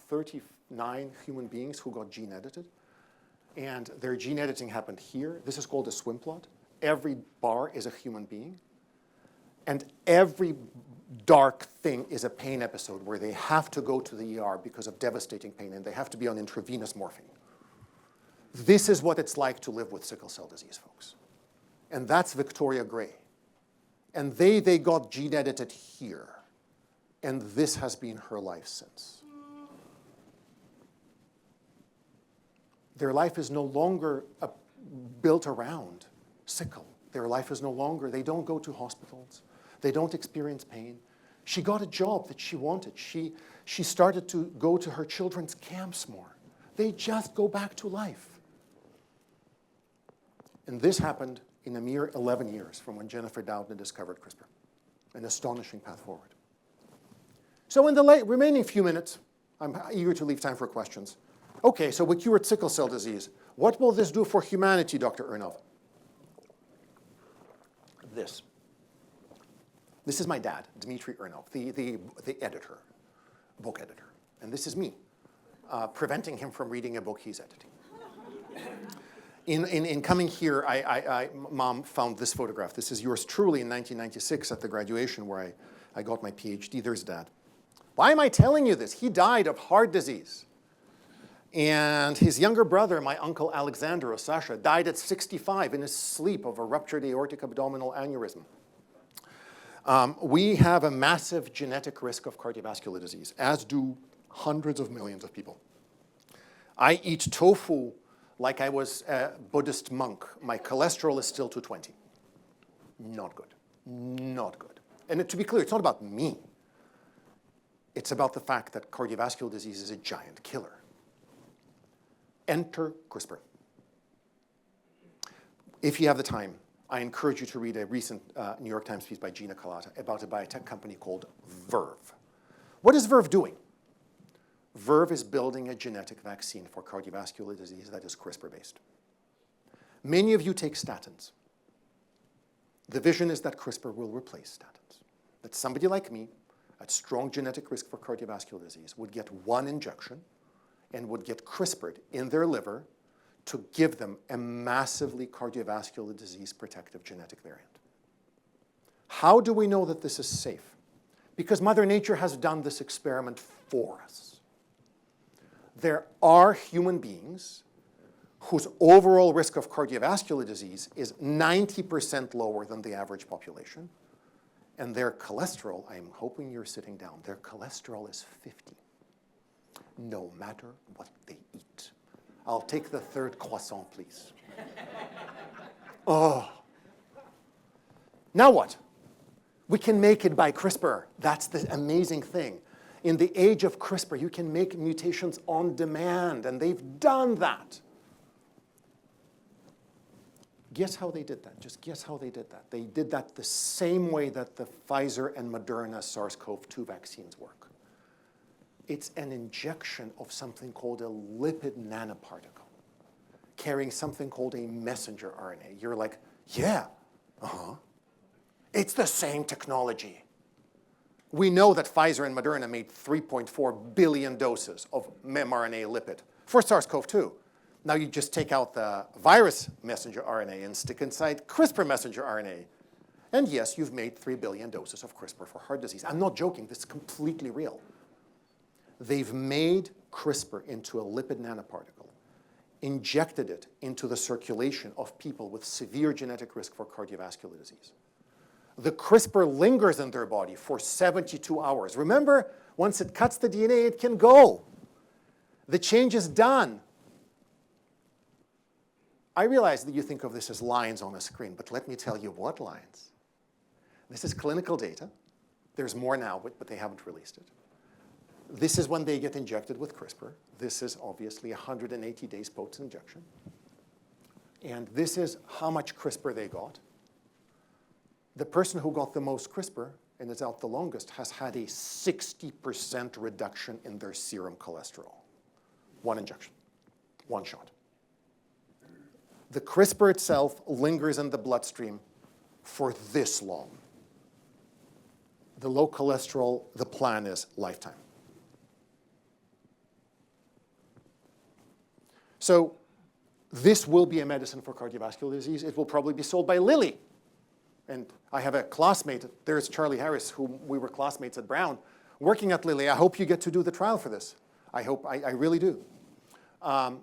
B: 39 human beings who got gene edited. And their gene editing happened here. This is called a swim plot. Every bar is a human being. And every dark thing is a pain episode where they have to go to the ER because of devastating pain, and they have to be on intravenous morphine. This is what it's like to live with sickle cell disease, folks. And that's Victoria Gray. And they got gene edited here. And this has been her life since. Their life is no longer built around sickle. Their life is no longer, they don't go to hospitals. They don't experience pain. She got a job that she wanted. She started to go to her children's camps more. They just go back to life. And this happened in a mere 11 years from when Jennifer Doudna discovered CRISPR. An astonishing path forward. So in the remaining few minutes, I'm eager to leave time for questions. Okay, so we cured sickle cell disease. What will this do for humanity, Dr. Urnov? This. This is my dad, Dmitry Urnov, the editor, book editor. And this is me, preventing him from reading a book he's editing. In coming here, Mom found this photograph. This is yours truly in 1996 at the graduation where I got my Ph.D. There's Dad. Why am I telling you this? He died of heart disease. And his younger brother, my uncle Alexander, or Sasha, died at 65 in his sleep of a ruptured aortic abdominal aneurysm. We have a massive genetic risk of cardiovascular disease, as do hundreds of millions of people. I eat tofu like I was a Buddhist monk. My cholesterol is still 220. Not good. Not good. And to be clear, it's not about me. It's about the fact that cardiovascular disease is a giant killer. Enter CRISPR. If you have the time, I encourage you to read a recent New York Times piece by Gina Kalata about a biotech company called Verve. What is Verve doing? Verve is building a genetic vaccine for cardiovascular disease that is CRISPR-based. Many of you take statins. The vision is that CRISPR will replace statins. That somebody like me, at strong genetic risk for cardiovascular disease, would get one injection and would get CRISPRed in their liver to give them a massively cardiovascular disease protective genetic variant. How do we know that this is safe? Because Mother Nature has done this experiment for us. There are human beings whose overall risk of cardiovascular disease is 90% lower than the average population. And their cholesterol, I'm hoping you're sitting down, their cholesterol is 50, no matter what they eat. I'll take the third croissant, please. Oh. Now what? We can make it by CRISPR. That's the amazing thing. In the age of CRISPR, you can make mutations on demand, and they've done that. Guess how they did that? Just guess how they did that. They did that the same way that the Pfizer and Moderna SARS-CoV-2 vaccines work. It's an injection of something called a lipid nanoparticle, carrying something called a messenger RNA. You're like, yeah, It's the same technology. We know that Pfizer and Moderna made 3.4 billion doses of mRNA lipid for SARS-CoV-2. Now you just take out the virus messenger RNA and stick inside CRISPR messenger RNA. And yes, you've made 3 billion doses of CRISPR for heart disease. I'm not joking. This is completely real. They've made CRISPR into a lipid nanoparticle, injected it into the circulation of people with severe genetic risk for cardiovascular disease. The CRISPR lingers in their body for 72 hours. Remember, once it cuts the DNA, it can go. The change is done. I realize that you think of this as lines on a screen, but let me tell you what lines. This is clinical data. There's more now, but they haven't released it. This is when they get injected with CRISPR. This is obviously 180 days post-injection. And this is how much CRISPR they got. The person who got the most CRISPR and is out the longest has had a 60% reduction in their serum cholesterol. One injection, one shot. The CRISPR itself lingers in the bloodstream for this long. The low cholesterol, the plan is lifetime. So this will be a medicine for cardiovascular disease. It will probably be sold by Lilly. And I have a classmate, there's Charlie Harris, whom we were classmates at Brown, working at Lilly. I hope you get to do the trial for this. I really do. But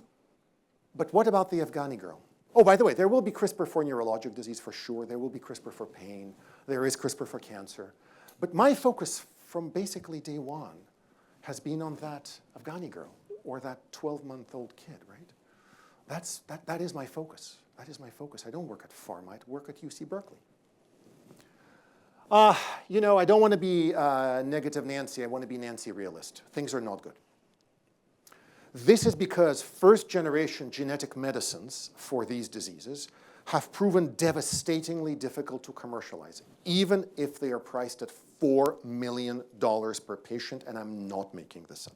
B: what about the Afghani girl? Oh, by the way, there will be CRISPR for neurologic disease for sure. There will be CRISPR for pain. There is CRISPR for cancer. But my focus from basically day one has been on that Afghani girl or that 12-month-old kid, right? That is my focus. That is my focus. I don't work at pharma. I work at UC Berkeley. You know, I don't want to be negative Nancy. I want to be Nancy realist. Things are not good. This is because first-generation genetic medicines for these diseases have proven devastatingly difficult to commercialize, even if they are priced at $4 million per patient, and I'm not making this up.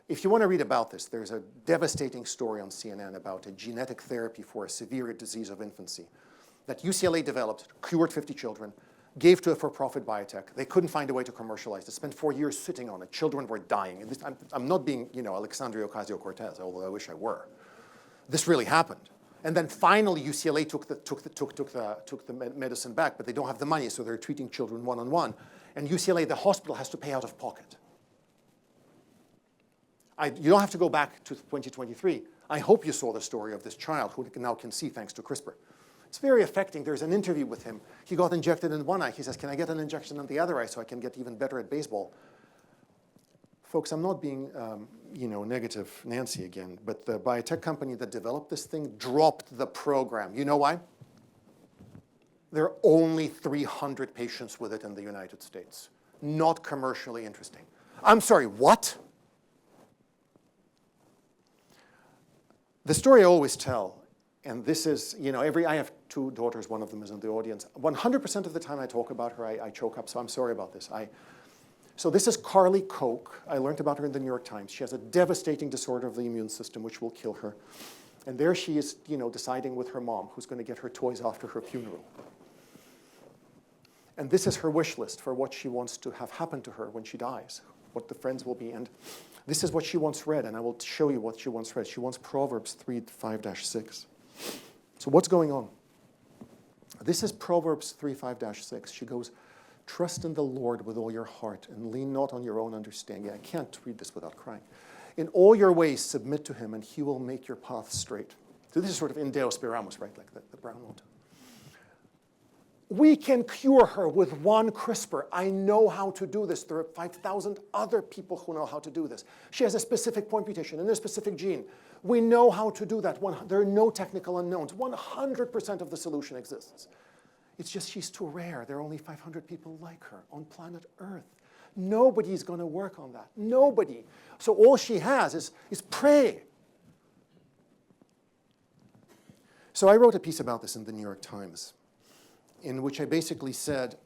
B: If you want to read about this, there's a devastating story on CNN about a genetic therapy for a severe disease of infancy that UCLA developed, cured 50 children, gave to a for-profit biotech. They couldn't find a way to commercialize it. Spent 4 years sitting on it. Children were dying. And this, I'm not being, you know, Alexandria Ocasio-Cortez, although I wish I were. This really happened. And then finally, UCLA took the medicine back, but they don't have the money, so they're treating children one-on-one. And UCLA, the hospital, has to pay out of pocket. You don't have to go back to 2023. I hope you saw the story of this child who now can see thanks to CRISPR. It's very affecting. There's an interview with him. He got injected in one eye. He says, can I get an injection in the other eye so I can get even better at baseball? Folks, I'm not being you know, negative Nancy again, but the biotech company that developed this thing dropped the program. You know why? There are only 300 patients with it in the United States. Not commercially interesting. I'm sorry, what? The story I always tell, and this is, you know, I have 2 daughters, one of them is in the audience. 100% of the time I talk about her, I choke up, so I'm sorry about this. So this is Carly Koch. I learned about her in the New York Times. She has a devastating disorder of the immune system, which will kill her. And there she is, you know, deciding with her mom who's going to get her toys after her funeral. And this is her wish list for what she wants to have happen to her when she dies, what the friends will be. And this is what she once read, and I will show you what she once read. She wants Proverbs 3:5-6. So what's going on? This is Proverbs 3:5-6. She goes, trust in the Lord with all your heart and lean not on your own understanding. I can't read this without crying. In all your ways submit to him, and he will make your path straight. So this is sort of in Deo Speramus, right, like the brown note. We can cure her with one CRISPR. I know how to do this. There are 5,000 other people who know how to do this. She has a specific point mutation in a specific gene. We know how to do that. There are no technical unknowns. 100% of the solution exists. It's just she's too rare. There are only 500 people like her on planet Earth. Nobody's going to work on that. Nobody. So all she has is pray. So I wrote a piece about this in the New York Times, in which I basically said,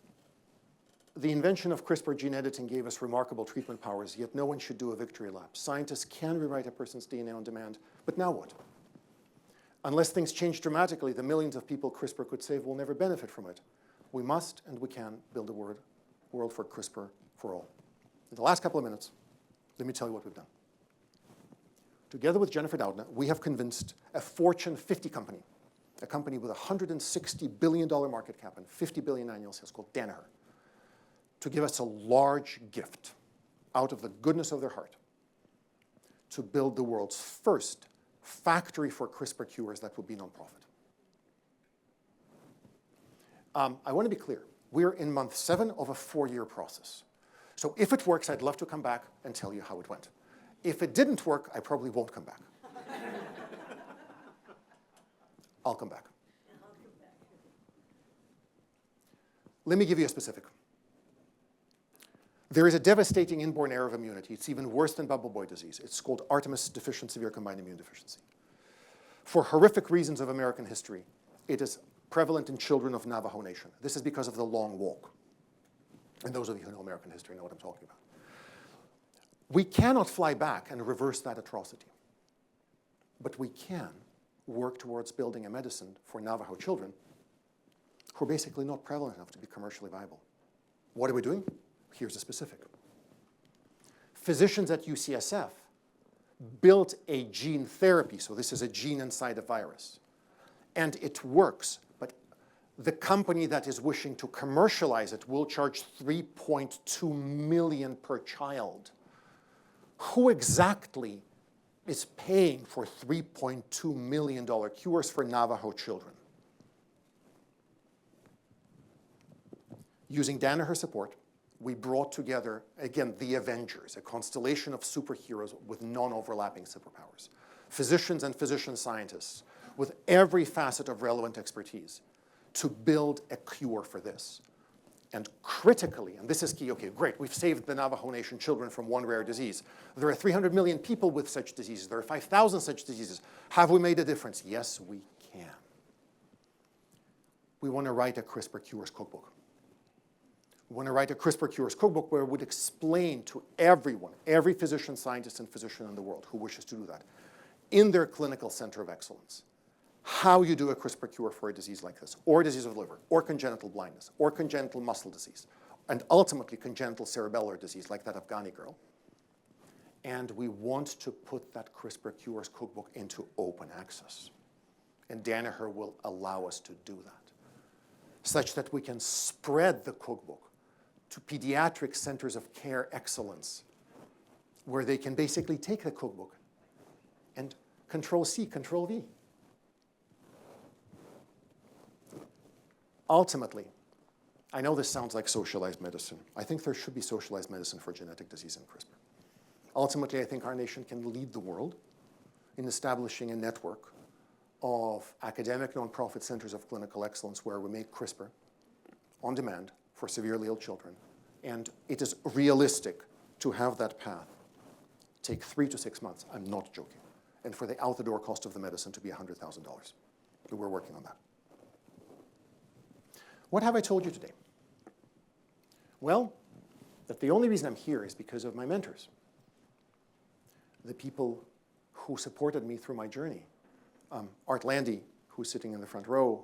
B: the invention of CRISPR gene editing gave us remarkable treatment powers, yet no one should do a victory lap. Scientists can rewrite a person's DNA on demand, but now what? Unless things change dramatically, the millions of people CRISPR could save will never benefit from it. We must and we can build a world for CRISPR for all. In the last couple of minutes, let me tell you what we've done. Together with Jennifer Doudna, we have convinced a Fortune 50 company, a company with a $160 billion market cap and 50 billion annual sales called Danaher, to give us a large gift out of the goodness of their heart to build the world's first factory for CRISPR cures that will be nonprofit. I want to be clear. We're in month 7 of a 4-year process. So if it works, I'd love to come back and tell you how it went. If it didn't work, I probably won't come back. I'll come back. Let me give you a specific. There is a devastating inborn error of immunity. It's even worse than bubble boy disease. It's called Artemis deficient severe combined immune deficiency. For horrific reasons of American history, it is prevalent in children of Navajo Nation. This is because of the long walk. And those of you who know American history know what I'm talking about. We cannot fly back and reverse that atrocity. But we can work towards building a medicine for Navajo children who are basically not prevalent enough to be commercially viable. What are we doing? Here's a specific. Physicians at UCSF built a gene therapy. So this is a gene inside a virus. And it works. But the company that is wishing to commercialize it will charge $3.2 million per child. Who exactly is paying for $3.2 million cures for Navajo children? Using Danaher's support, we brought together, again, the Avengers, a constellation of superheroes with non-overlapping superpowers. Physicians and physician scientists with every facet of relevant expertise to build a cure for this. And critically, and this is key, okay, great, we've saved the Navajo Nation children from one rare disease. There are 300 million people with such diseases. There are 5,000 such diseases. Have we made a difference? Yes, we can. We want to write a CRISPR Cures cookbook. We want to write a CRISPR Cures cookbook where it would explain to everyone, every physician, scientist, and physician in the world who wishes to do that, in their clinical center of excellence, how you do a CRISPR cure for a disease like this, or a disease of liver, or congenital blindness, or congenital muscle disease, and ultimately congenital cerebellar disease like that Afghani girl. And we want to put that CRISPR Cures cookbook into open access. And Danaher will allow us to do that, such that we can spread the cookbook to pediatric centers of care excellence, where they can basically take the cookbook and Control-C, Control-V. Ultimately, I know this sounds like socialized medicine. I think there should be socialized medicine for genetic disease and CRISPR. Ultimately, I think our nation can lead the world in establishing a network of academic nonprofit centers of clinical excellence where we make CRISPR on demand for severely ill children. And it is realistic to have that path take 3 to 6 months. I'm not joking. And for the out-the-door cost of the medicine to be $100,000. We're working on that. What have I told you today? Well, that the only reason I'm here is because of my mentors, the people who supported me through my journey. Art Landy, who's sitting in the front row,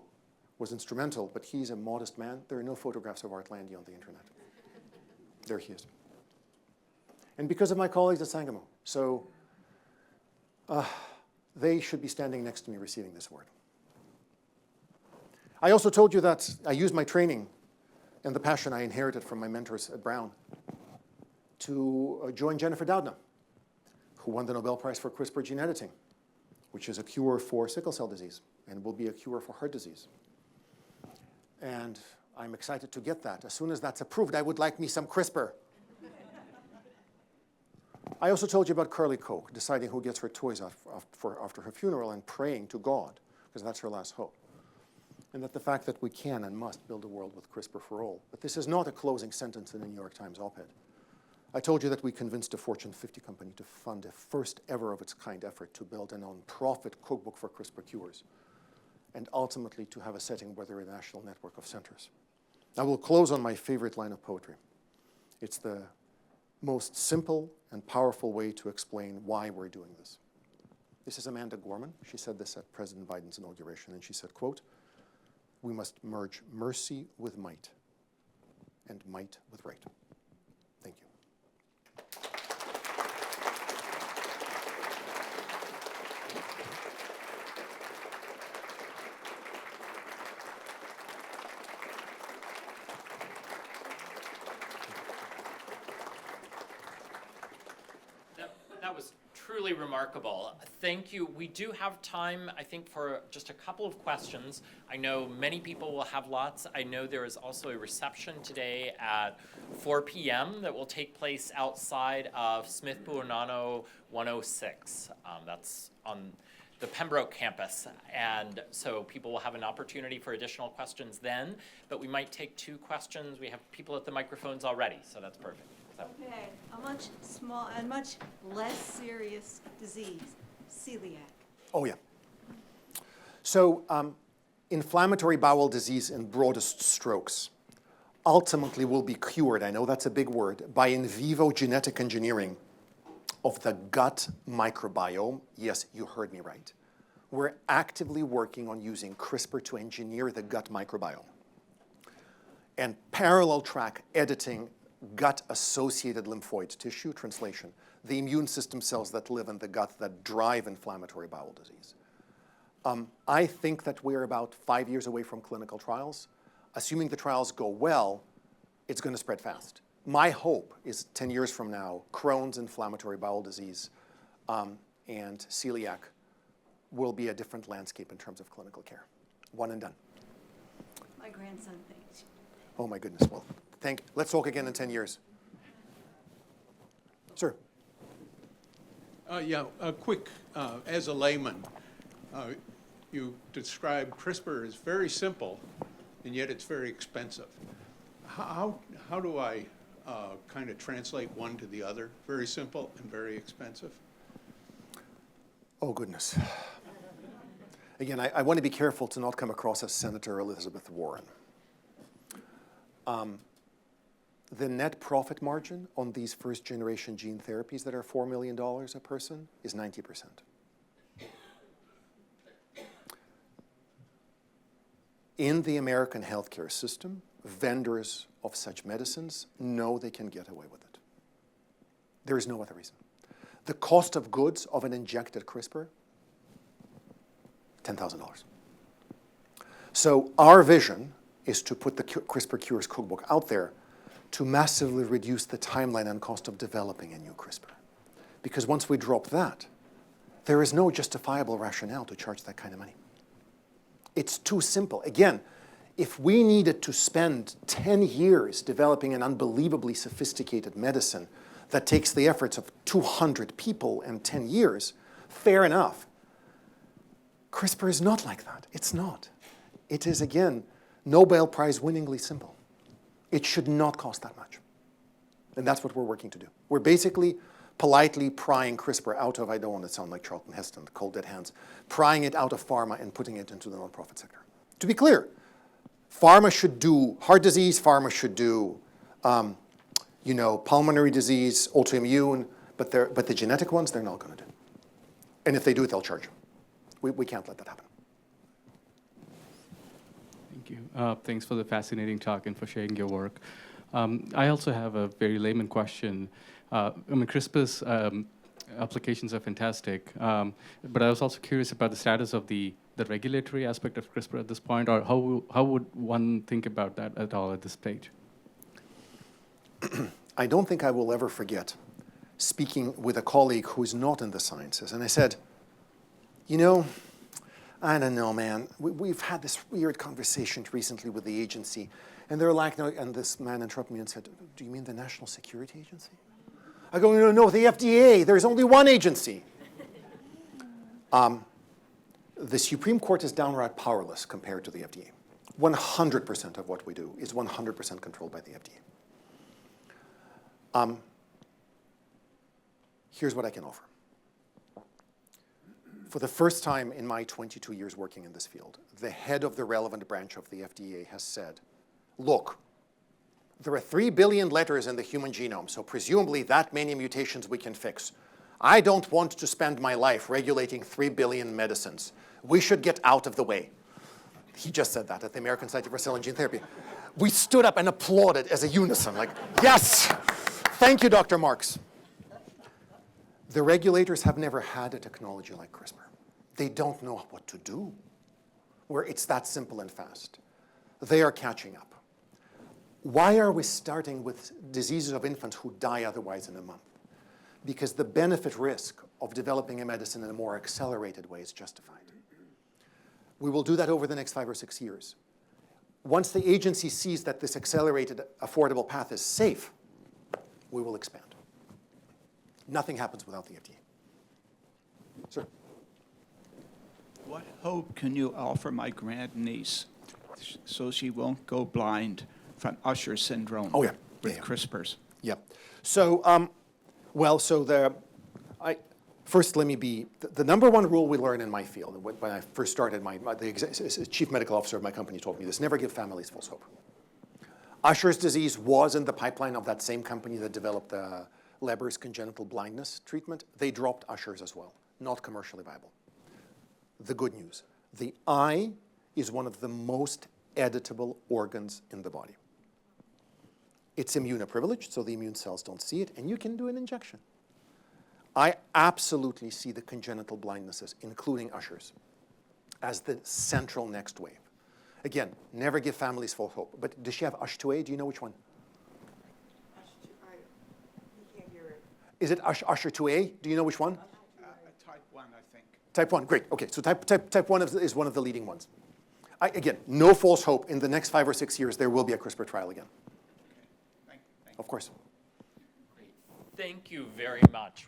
B: was instrumental, but he's a modest man. There are no photographs of Art Landy on the internet. There he is. And because of my colleagues at Sangamo. So they should be standing next to me receiving this award. I also told you that I used my training and the passion I inherited from my mentors at Brown to join Jennifer Doudna, who won the Nobel Prize for CRISPR gene editing, which is a cure for sickle cell disease and will be a cure for heart disease. And I'm excited to get that. As soon as that's approved, I would like me some CRISPR. I also told you about Carly Koch deciding who gets her toys after her funeral and praying to God, because that's her last hope. And that the fact that we can and must build a world with CRISPR for all. But this is not a closing sentence in a New York Times op-ed. I told you that we convinced a Fortune 50 company to fund a first ever of its kind effort to build a non-profit cookbook for CRISPR cures, and ultimately to have a setting where there are a national network of centers. I will close on my favorite line of poetry. It's the most simple and powerful way to explain why we're doing this. This is Amanda Gorman. She said this at President Biden's inauguration, and she said, quote, "We must merge mercy with might and might with right." Thank you.
A: That was truly remarkable. Thank you. We do have time, I think, for just a couple of questions. I know many people will have lots. I know there is also a reception today at 4 p.m. that will take place outside of Smith Buonanno 106. That's on the Pembroke campus. And so people will have an opportunity for additional questions then, but we might take 2 questions. We have people at the microphones already, so that's perfect.
C: Okay, a much less serious disease, celiac.
B: Oh, yeah. So inflammatory bowel disease in broadest strokes ultimately will be cured, I know that's a big word, by in vivo genetic engineering of the gut microbiome. Yes, you heard me right. We're actively working on using CRISPR to engineer the gut microbiome and parallel track editing gut-associated lymphoid tissue, translation, the immune system cells that live in the gut that drive inflammatory bowel disease. I think that we're about 5 years away from clinical trials. Assuming the trials go well, it's going to spread fast. My hope is 10 years from now, Crohn's, inflammatory bowel disease, and celiac will be a different landscape in terms of clinical care. One and done.
C: My grandson thinks.
B: Oh my goodness. Well, let's talk again in 10 years. Sir.
D: Yeah, a quick, as a layman, you describe CRISPR as very simple, and yet it's very expensive. How do I kind of translate one to the other? Very simple and very expensive?
B: Oh, goodness. Again, I want to be careful to not come across as Senator Elizabeth Warren. The net profit margin on these first-generation gene therapies that are $4 million a person is 90%. In the American healthcare system, vendors of such medicines know they can get away with it. There is no other reason. The cost of goods of an injected CRISPR, $10,000. So our vision is to put the CRISPR Cures cookbook out there to massively reduce the timeline and cost of developing a new CRISPR. Because once we drop that, there is no justifiable rationale to charge that kind of money. It's too simple. Again, if we needed to spend 10 years developing an unbelievably sophisticated medicine that takes the efforts of 200 people and 10 years, fair enough. CRISPR is not like that. It's not. It is, again, Nobel Prize-winningly simple. It should not cost that much. And that's what we're working to do. We're basically politely prying CRISPR out of, I don't want to sound like Charlton Heston, the cold dead hands, prying it out of pharma and putting it into the nonprofit sector. To be clear, pharma should do heart disease, pharma should do pulmonary disease, autoimmune, but the genetic ones, they're not going to do. And if they do it, they'll charge. We can't let that happen.
E: Thank you. Thanks for the fascinating talk and for sharing your work. I also have a very layman question. CRISPR's applications are fantastic, but I was also curious about the status of the regulatory aspect of CRISPR at this point, or how would one think about that at all at this stage?
B: I don't think I will ever forget speaking with a colleague who is not in the sciences, and I said, I don't know, man. We've had this weird conversation recently with the agency, and they're like, no, and this man interrupted me and said, do you mean the National Security Agency? I go, no, the FDA. There's only one agency. The Supreme Court is downright powerless compared to the FDA. 100% of what we do is 100% controlled by the FDA. Here's what I can offer. For the first time in my 22 years working in this field, the head of the relevant branch of the FDA has said, look, there are 3 billion letters in the human genome, so presumably that many mutations we can fix. I don't want to spend my life regulating 3 billion medicines. We should get out of the way. He just said that at the American Society for Cell and Gene Therapy. We stood up and applauded as a unison, like, yes, thank you, Dr. Marks. The regulators have never had a technology like CRISPR. They don't know what to do, where it's that simple and fast. They are catching up. Why are we starting with diseases of infants who die otherwise in a month? Because the benefit risk of developing a medicine in a more accelerated way is justified. We will do that over the next 5 or 6 years. Once the agency sees that this accelerated, affordable path is safe, we will expand. Nothing happens without the FDA. Sir?
F: What hope can you offer my grandniece so she won't go blind from Usher syndrome with CRISPRs? Yeah.
B: So, first let me be, the number one rule we learned in my field, when I first started, the chief medical officer of my company told me this, never give families false hope. Usher's disease was in the pipeline of that same company that developed the Leber's congenital blindness treatment. They dropped Usher's as well, not commercially viable. The good news, the eye is one of the most editable organs in the body. It's immunoprivileged, so the immune cells don't see it, and you can do an injection. I absolutely see the congenital blindnesses, including Usher's, as the central next wave. Again, never give families false hope. But does she have USH2A? Do you know which one? Is it Usher2A? Do you know which one?
F: Type 1, I think.
B: Type 1, great. Okay, so type 1 is one of the leading ones. again, no false hope. In the next 5 or 6 years, there will be a CRISPR trial again.
F: Thank you.
B: Of course.
A: Thank you very much.